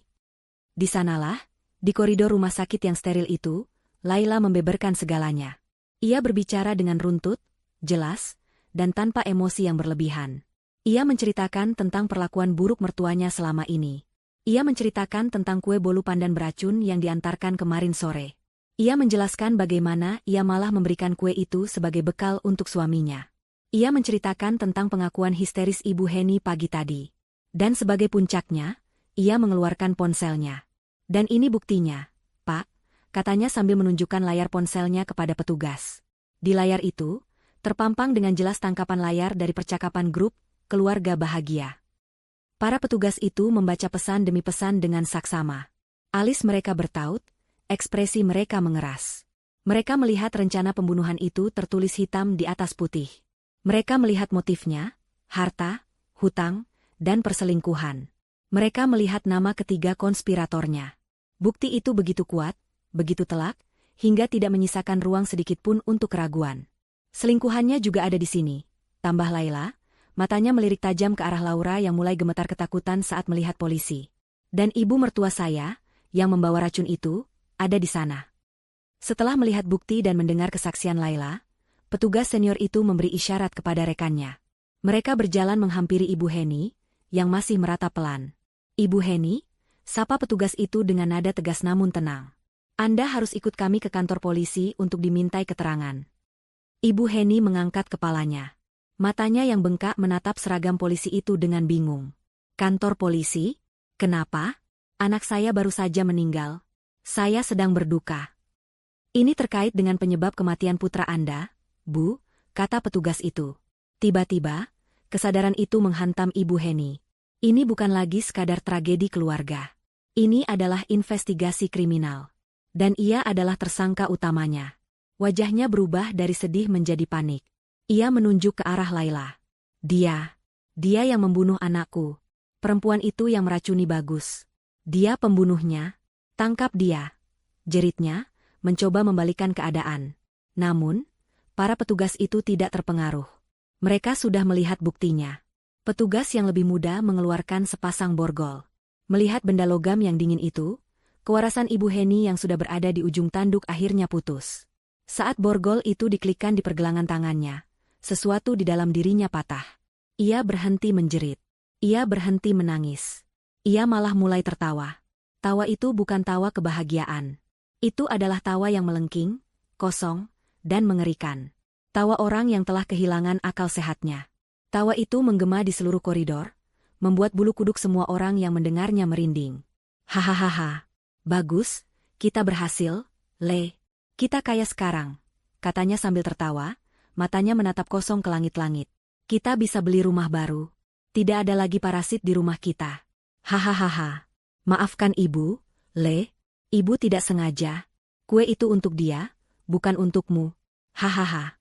Di sanalah, di koridor rumah sakit yang steril itu, Laila membeberkan segalanya. Ia berbicara dengan runtut, jelas, dan tanpa emosi yang berlebihan. Ia menceritakan tentang perlakuan buruk mertuanya selama ini. Ia menceritakan tentang kue bolu pandan beracun yang diantarkan kemarin sore. Ia menjelaskan bagaimana ia malah memberikan kue itu sebagai bekal untuk suaminya. Ia menceritakan tentang pengakuan histeris Ibu Heni pagi tadi. Dan sebagai puncaknya, ia mengeluarkan ponselnya. Dan ini buktinya, Pak, katanya sambil menunjukkan layar ponselnya kepada petugas. Di layar itu, terpampang dengan jelas tangkapan layar dari percakapan grup keluarga bahagia. Para petugas itu membaca pesan demi pesan dengan saksama. Alis mereka bertaut, ekspresi mereka mengeras. Mereka melihat rencana pembunuhan itu tertulis hitam di atas putih. Mereka melihat motifnya, harta, hutang, dan perselingkuhan. Mereka melihat nama ketiga konspiratornya. Bukti itu begitu kuat, begitu telak, hingga tidak menyisakan ruang sedikitpun untuk keraguan. Selingkuhannya juga ada di sini, tambah Laila, matanya melirik tajam ke arah Laura yang mulai gemetar ketakutan saat melihat polisi. Dan ibu mertua saya, yang membawa racun itu, ada di sana. Setelah melihat bukti dan mendengar kesaksian Laila, petugas senior itu memberi isyarat kepada rekannya. Mereka berjalan menghampiri Ibu Heni, yang masih meratap pelan. Ibu Heni, sapa petugas itu dengan nada tegas namun tenang. Anda harus ikut kami ke kantor polisi untuk dimintai keterangan. Ibu Heni mengangkat kepalanya. Matanya yang bengkak menatap seragam polisi itu dengan bingung. Kantor polisi? Kenapa? Anak saya baru saja meninggal. Saya sedang berduka. Ini terkait dengan penyebab kematian putra Anda, Bu, kata petugas itu. Tiba-tiba, kesadaran itu menghantam Ibu Heni. Ini bukan lagi sekadar tragedi keluarga. Ini adalah investigasi kriminal. Dan ia adalah tersangka utamanya. Wajahnya berubah dari sedih menjadi panik. Ia menunjuk ke arah Laila. Dia yang membunuh anakku. Perempuan itu yang meracuni Bagus. Dia pembunuhnya. Tangkap dia. Jeritnya, mencoba membalikan keadaan. Namun, para petugas itu tidak terpengaruh. Mereka sudah melihat buktinya. Petugas yang lebih muda mengeluarkan sepasang borgol. Melihat benda logam yang dingin itu, kewarasan Ibu Heni yang sudah berada di ujung tanduk akhirnya putus. Saat borgol itu diklikkan di pergelangan tangannya, sesuatu di dalam dirinya patah. Ia berhenti menjerit. Ia berhenti menangis. Ia malah mulai tertawa. Tawa itu bukan tawa kebahagiaan. Itu adalah tawa yang melengking, kosong, dan mengerikan. Tawa orang yang telah kehilangan akal sehatnya. Tawa itu menggema di seluruh koridor, membuat bulu kuduk semua orang yang mendengarnya merinding. Hahaha. Bagus, kita berhasil, Le. Kita kaya sekarang, katanya sambil tertawa, matanya menatap kosong ke langit-langit. Kita bisa beli rumah baru. Tidak ada lagi parasit di rumah kita. Hahaha. Maafkan ibu, Le. Ibu tidak sengaja. Kue itu untuk dia, bukan untukmu. Hahaha.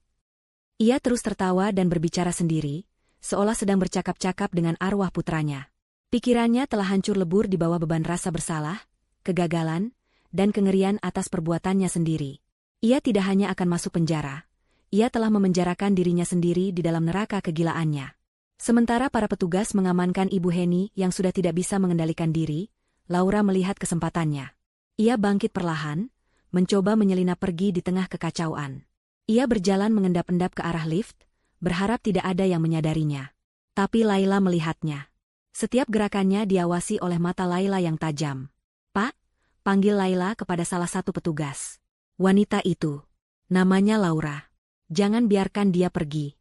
Ia terus tertawa dan berbicara sendiri, seolah sedang bercakap-cakap dengan arwah putranya. Pikirannya telah hancur lebur di bawah beban rasa bersalah, kegagalan, dan kengerian atas perbuatannya sendiri. Ia tidak hanya akan masuk penjara, ia telah memenjarakan dirinya sendiri di dalam neraka kegilaannya. Sementara para petugas mengamankan Ibu Heni yang sudah tidak bisa mengendalikan diri, Laura melihat kesempatannya. Ia bangkit perlahan, mencoba menyelinap pergi di tengah kekacauan. Ia berjalan mengendap-endap ke arah lift, berharap tidak ada yang menyadarinya. Tapi Laila melihatnya. Setiap gerakannya diawasi oleh mata Laila yang tajam. Pak, panggil Laila kepada salah satu petugas. Wanita itu. Namanya Laura. Jangan biarkan dia pergi.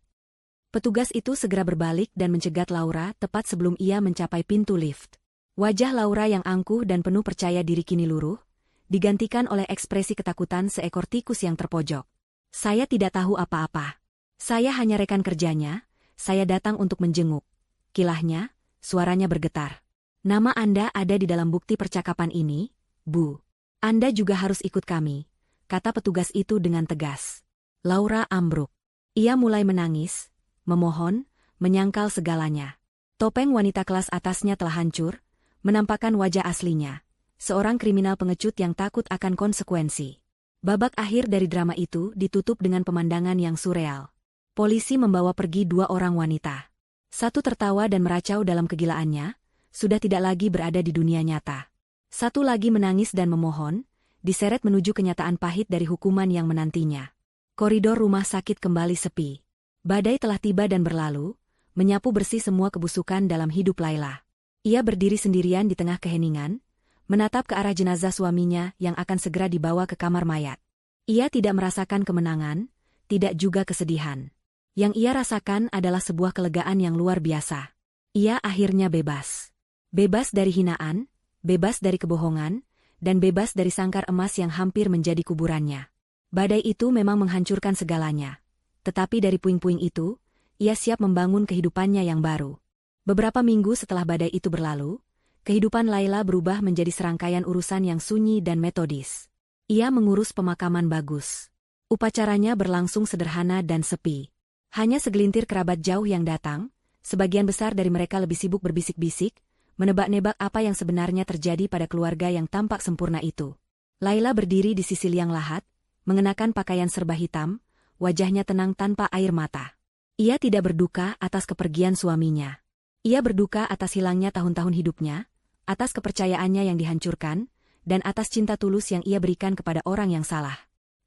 Petugas itu segera berbalik dan mencegat Laura tepat sebelum ia mencapai pintu lift. Wajah Laura yang angkuh dan penuh percaya diri kini luruh, digantikan oleh ekspresi ketakutan seekor tikus yang terpojok. Saya tidak tahu apa-apa. Saya hanya rekan kerjanya, saya datang untuk menjenguk. Kilahnya, suaranya bergetar. Nama Anda ada di dalam bukti percakapan ini, Bu. Anda juga harus ikut kami, kata petugas itu dengan tegas. Laura ambruk. Ia mulai menangis, memohon, menyangkal segalanya. Topeng wanita kelas atasnya telah hancur, menampakkan wajah aslinya. Seorang kriminal pengecut yang takut akan konsekuensi. Babak akhir dari drama itu ditutup dengan pemandangan yang surreal. Polisi membawa pergi dua orang wanita. Satu tertawa dan meracau dalam kegilaannya, sudah tidak lagi berada di dunia nyata. Satu lagi menangis dan memohon, diseret menuju kenyataan pahit dari hukuman yang menantinya. Koridor rumah sakit kembali sepi. Badai telah tiba dan berlalu, menyapu bersih semua kebusukan dalam hidup Laila. Ia berdiri sendirian di tengah keheningan, menatap ke arah jenazah suaminya yang akan segera dibawa ke kamar mayat. Ia tidak merasakan kemenangan, tidak juga kesedihan. Yang ia rasakan adalah sebuah kelegaan yang luar biasa. Ia akhirnya bebas. Bebas dari hinaan, bebas dari kebohongan, dan bebas dari sangkar emas yang hampir menjadi kuburannya. Badai itu memang menghancurkan segalanya. Tetapi dari puing-puing itu, ia siap membangun kehidupannya yang baru. Beberapa minggu setelah badai itu berlalu, kehidupan Laila berubah menjadi serangkaian urusan yang sunyi dan metodis. Ia mengurus pemakaman bagus. Upacaranya berlangsung sederhana dan sepi. Hanya segelintir kerabat jauh yang datang, sebagian besar dari mereka lebih sibuk berbisik-bisik, menebak-nebak apa yang sebenarnya terjadi pada keluarga yang tampak sempurna itu. Laila berdiri di sisi liang lahat, mengenakan pakaian serba hitam, wajahnya tenang tanpa air mata. Ia tidak berduka atas kepergian suaminya. Ia berduka atas hilangnya tahun-tahun hidupnya, atas kepercayaannya yang dihancurkan, dan atas cinta tulus yang ia berikan kepada orang yang salah.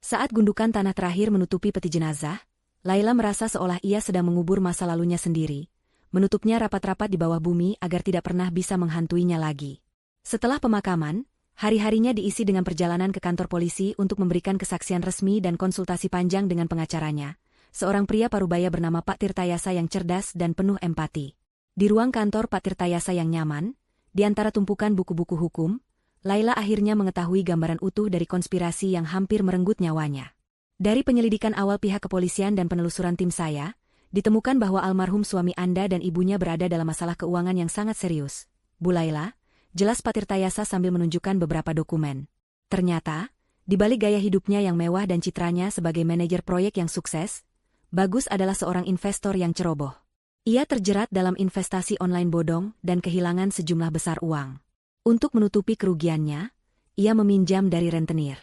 Saat gundukan tanah terakhir menutupi peti jenazah, Laila merasa seolah ia sedang mengubur masa lalunya sendiri, menutupnya rapat-rapat di bawah bumi agar tidak pernah bisa menghantuinya lagi. Setelah pemakaman, hari-harinya diisi dengan perjalanan ke kantor polisi untuk memberikan kesaksian resmi dan konsultasi panjang dengan pengacaranya, seorang pria parubaya bernama Pak Tirtayasa yang cerdas dan penuh empati. Di ruang kantor Pak Tirtayasa yang nyaman, di antara tumpukan buku-buku hukum, Laila akhirnya mengetahui gambaran utuh dari konspirasi yang hampir merenggut nyawanya. Dari penyelidikan awal pihak kepolisian dan penelusuran tim saya, ditemukan bahwa almarhum suami Anda dan ibunya berada dalam masalah keuangan yang sangat serius. Bu Laila, jelas Pak Tirtayasa sambil menunjukkan beberapa dokumen. Ternyata, di balik gaya hidupnya yang mewah dan citranya sebagai manajer proyek yang sukses, Bagus adalah seorang investor yang ceroboh. Ia terjerat dalam investasi online bodong dan kehilangan sejumlah besar uang. Untuk menutupi kerugiannya, ia meminjam dari rentenir.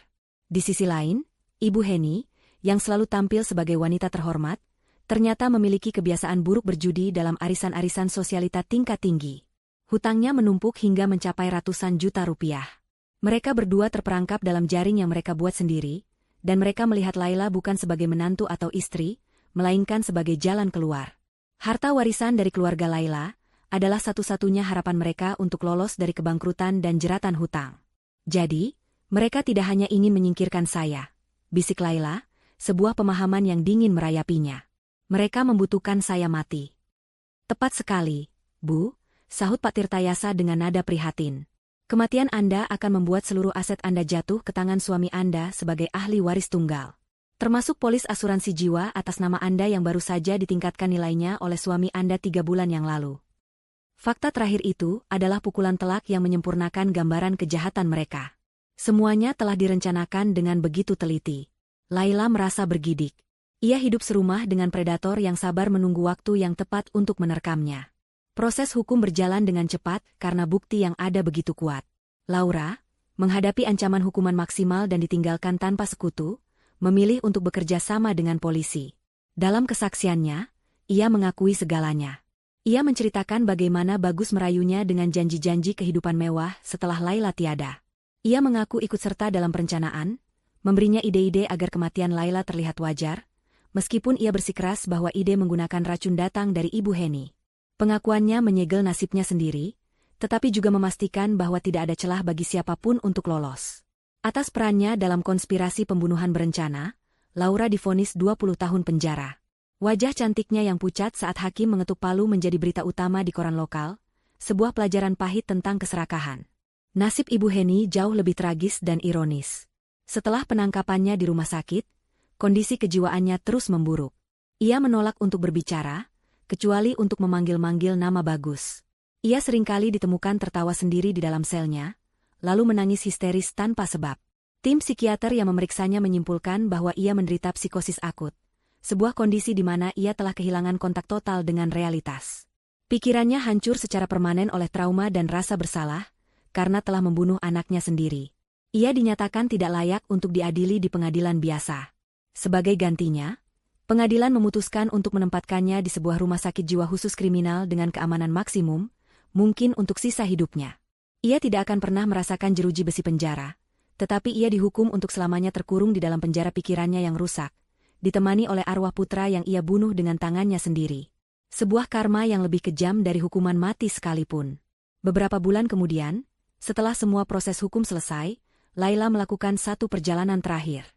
Di sisi lain, Ibu Heni, yang selalu tampil sebagai wanita terhormat, ternyata memiliki kebiasaan buruk berjudi dalam arisan-arisan sosialita tingkat tinggi. Hutangnya menumpuk hingga mencapai ratusan juta rupiah. Mereka berdua terperangkap dalam jaring yang mereka buat sendiri, dan mereka melihat Laila bukan sebagai menantu atau istri, melainkan sebagai jalan keluar. Harta warisan dari keluarga Laila adalah satu-satunya harapan mereka untuk lolos dari kebangkrutan dan jeratan hutang. Jadi, mereka tidak hanya ingin menyingkirkan saya, bisik Laila, sebuah pemahaman yang dingin merayapinya. Mereka membutuhkan saya mati. Tepat sekali, Bu, sahut Pak Tirtayasa dengan nada prihatin. Kematian Anda akan membuat seluruh aset Anda jatuh ke tangan suami Anda sebagai ahli waris tunggal. Termasuk polis asuransi jiwa atas nama Anda yang baru saja ditingkatkan nilainya oleh suami Anda 3 bulan yang lalu. Fakta terakhir itu adalah pukulan telak yang menyempurnakan gambaran kejahatan mereka. Semuanya telah direncanakan dengan begitu teliti. Laila merasa bergidik. Ia hidup serumah dengan predator yang sabar menunggu waktu yang tepat untuk menerkamnya. Proses hukum berjalan dengan cepat karena bukti yang ada begitu kuat. Laura, menghadapi ancaman hukuman maksimal dan ditinggalkan tanpa sekutu, memilih untuk bekerja sama dengan polisi. Dalam kesaksiannya, ia mengakui segalanya. Ia menceritakan bagaimana Bagus merayunya dengan janji-janji kehidupan mewah setelah Laila tiada. Ia mengaku ikut serta dalam perencanaan, memberinya ide-ide agar kematian Laila terlihat wajar, meskipun ia bersikeras bahwa ide menggunakan racun datang dari Ibu Heni. Pengakuannya menyegel nasibnya sendiri, tetapi juga memastikan bahwa tidak ada celah bagi siapapun untuk lolos. Atas perannya dalam konspirasi pembunuhan berencana, Laura divonis 20 tahun penjara. Wajah cantiknya yang pucat saat hakim mengetuk palu menjadi berita utama di koran lokal, sebuah pelajaran pahit tentang keserakahan. Nasib Ibu Heni jauh lebih tragis dan ironis. Setelah penangkapannya di rumah sakit, kondisi kejiwaannya terus memburuk. Ia menolak untuk berbicara, kecuali untuk memanggil-manggil nama Bagus. Ia seringkali ditemukan tertawa sendiri di dalam selnya, lalu menangis histeris tanpa sebab. Tim psikiater yang memeriksanya menyimpulkan bahwa ia menderita psikosis akut, sebuah kondisi di mana ia telah kehilangan kontak total dengan realitas. Pikirannya hancur secara permanen oleh trauma dan rasa bersalah, karena telah membunuh anaknya sendiri. Ia dinyatakan tidak layak untuk diadili di pengadilan biasa. Sebagai gantinya, pengadilan memutuskan untuk menempatkannya di sebuah rumah sakit jiwa khusus kriminal dengan keamanan maksimum, mungkin untuk sisa hidupnya. Ia tidak akan pernah merasakan jeruji besi penjara, tetapi ia dihukum untuk selamanya terkurung di dalam penjara pikirannya yang rusak, ditemani oleh arwah putra yang ia bunuh dengan tangannya sendiri. Sebuah karma yang lebih kejam dari hukuman mati sekalipun. Beberapa bulan kemudian, setelah semua proses hukum selesai, Laila melakukan satu perjalanan terakhir.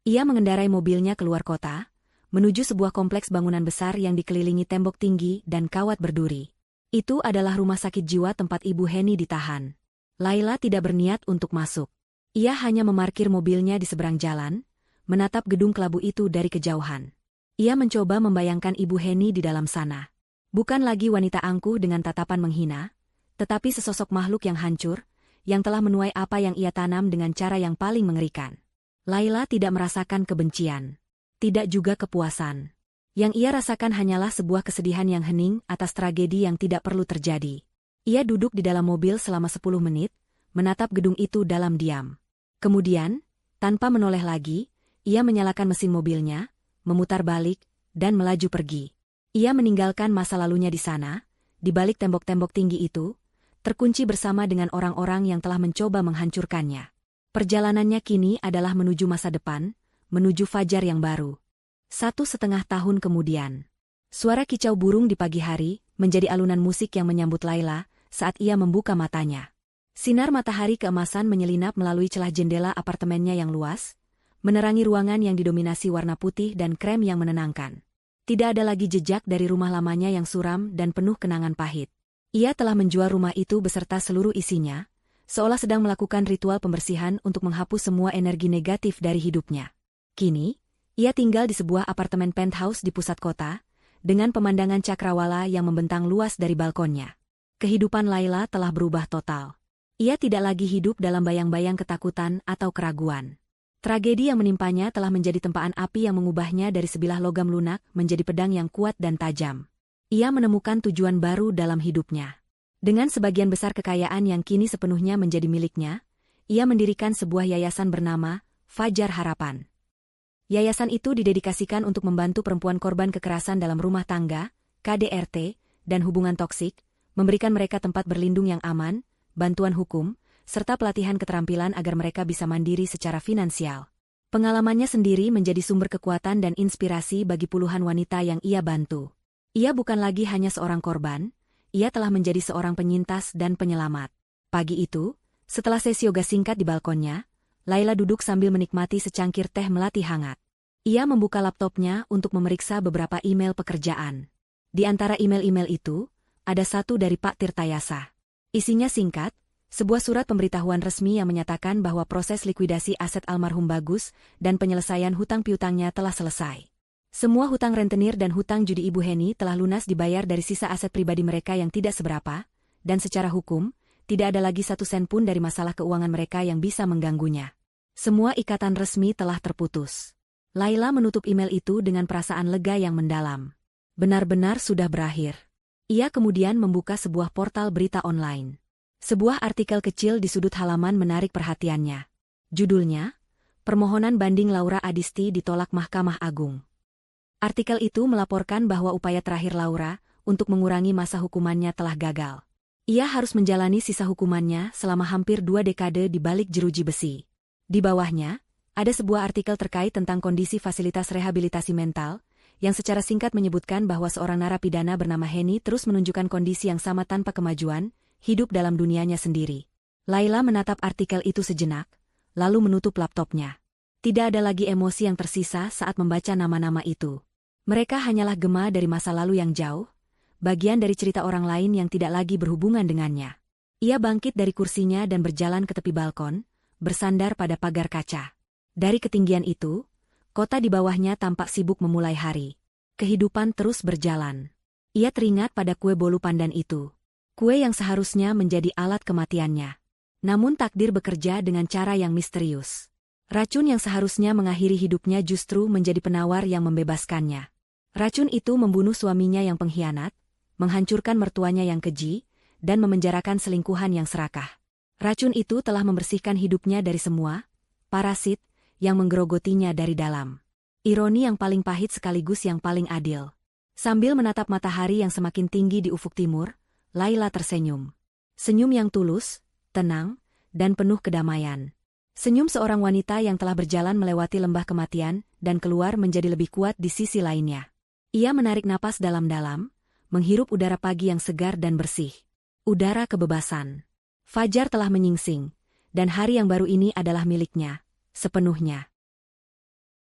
Ia mengendarai mobilnya keluar kota, menuju sebuah kompleks bangunan besar yang dikelilingi tembok tinggi dan kawat berduri. Itu adalah rumah sakit jiwa tempat Ibu Heni ditahan. Laila tidak berniat untuk masuk. Ia hanya memarkir mobilnya di seberang jalan, menatap gedung kelabu itu dari kejauhan. Ia mencoba membayangkan Ibu Heni di dalam sana. Bukan lagi wanita angkuh dengan tatapan menghina, tetapi sesosok makhluk yang hancur, yang telah menuai apa yang ia tanam dengan cara yang paling mengerikan. Laila tidak merasakan kebencian, tidak juga kepuasan. Yang ia rasakan hanyalah sebuah kesedihan yang hening atas tragedi yang tidak perlu terjadi. Ia duduk di dalam mobil selama 10 menit, menatap gedung itu dalam diam. Kemudian, tanpa menoleh lagi, ia menyalakan mesin mobilnya, memutar balik, dan melaju pergi. Ia meninggalkan masa lalunya di sana, di balik tembok-tembok tinggi itu, terkunci bersama dengan orang-orang yang telah mencoba menghancurkannya. Perjalanannya kini adalah menuju masa depan, menuju fajar yang baru. 1,5 tahun kemudian, suara kicau burung di pagi hari menjadi alunan musik yang menyambut Laila saat ia membuka matanya. Sinar matahari keemasan menyelinap melalui celah jendela apartemennya yang luas, menerangi ruangan yang didominasi warna putih dan krem yang menenangkan. Tidak ada lagi jejak dari rumah lamanya yang suram dan penuh kenangan pahit. Ia telah menjual rumah itu beserta seluruh isinya, seolah sedang melakukan ritual pembersihan untuk menghapus semua energi negatif dari hidupnya. Kini, ia tinggal di sebuah apartemen penthouse di pusat kota, dengan pemandangan cakrawala yang membentang luas dari balkonnya. Kehidupan Laila telah berubah total. Ia tidak lagi hidup dalam bayang-bayang ketakutan atau keraguan. Tragedi yang menimpanya telah menjadi tempaan api yang mengubahnya dari sebilah logam lunak menjadi pedang yang kuat dan tajam. Ia menemukan tujuan baru dalam hidupnya. Dengan sebagian besar kekayaan yang kini sepenuhnya menjadi miliknya, ia mendirikan sebuah yayasan bernama Fajar Harapan. Yayasan itu didedikasikan untuk membantu perempuan korban kekerasan dalam rumah tangga, KDRT, dan hubungan toksik, memberikan mereka tempat berlindung yang aman, bantuan hukum, serta pelatihan keterampilan agar mereka bisa mandiri secara finansial. Pengalamannya sendiri menjadi sumber kekuatan dan inspirasi bagi puluhan wanita yang ia bantu. Ia bukan lagi hanya seorang korban, ia telah menjadi seorang penyintas dan penyelamat. Pagi itu, setelah sesi yoga singkat di balkonnya, Laila duduk sambil menikmati secangkir teh melati hangat. Ia membuka laptopnya untuk memeriksa beberapa email pekerjaan. Di antara email-email itu, ada satu dari Pak Tirtayasa. Isinya singkat, sebuah surat pemberitahuan resmi yang menyatakan bahwa proses likuidasi aset almarhum Bagus dan penyelesaian hutang piutangnya telah selesai. Semua hutang rentenir dan hutang judi Ibu Heni telah lunas dibayar dari sisa aset pribadi mereka yang tidak seberapa, dan secara hukum, tidak ada lagi 1 sen pun dari masalah keuangan mereka yang bisa mengganggunya. Semua ikatan resmi telah terputus. Laila menutup email itu dengan perasaan lega yang mendalam. Benar-benar sudah berakhir. Ia kemudian membuka sebuah portal berita online. Sebuah artikel kecil di sudut halaman menarik perhatiannya. Judulnya, Permohonan Banding Laura Adisti ditolak Mahkamah Agung. Artikel itu melaporkan bahwa upaya terakhir Laura untuk mengurangi masa hukumannya telah gagal. Ia harus menjalani sisa hukumannya selama hampir 2 dekade di balik jeruji besi. Di bawahnya, ada sebuah artikel terkait tentang kondisi fasilitas rehabilitasi mental, yang secara singkat menyebutkan bahwa seorang narapidana bernama Heni terus menunjukkan kondisi yang sama tanpa kemajuan, hidup dalam dunianya sendiri. Laila menatap artikel itu sejenak, lalu menutup laptopnya. Tidak ada lagi emosi yang tersisa saat membaca nama-nama itu. Mereka hanyalah gema dari masa lalu yang jauh, bagian dari cerita orang lain yang tidak lagi berhubungan dengannya. Ia bangkit dari kursinya dan berjalan ke tepi balkon, bersandar pada pagar kaca. Dari ketinggian itu, kota di bawahnya tampak sibuk memulai hari. Kehidupan terus berjalan. Ia teringat pada kue bolu pandan itu. Kue yang seharusnya menjadi alat kematiannya. Namun takdir bekerja dengan cara yang misterius. Racun yang seharusnya mengakhiri hidupnya justru menjadi penawar yang membebaskannya. Racun itu membunuh suaminya yang pengkhianat, menghancurkan mertuanya yang keji, dan memenjarakan selingkuhan yang serakah. Racun itu telah membersihkan hidupnya dari semua parasit yang menggerogotinya dari dalam. Ironi yang paling pahit sekaligus yang paling adil. Sambil menatap matahari yang semakin tinggi di ufuk timur, Laila tersenyum. Senyum yang tulus, tenang, dan penuh kedamaian. Senyum seorang wanita yang telah berjalan melewati lembah kematian dan keluar menjadi lebih kuat di sisi lainnya. Ia menarik napas dalam-dalam, menghirup udara pagi yang segar dan bersih. Udara kebebasan. Fajar telah menyingsing, dan hari yang baru ini adalah miliknya, sepenuhnya.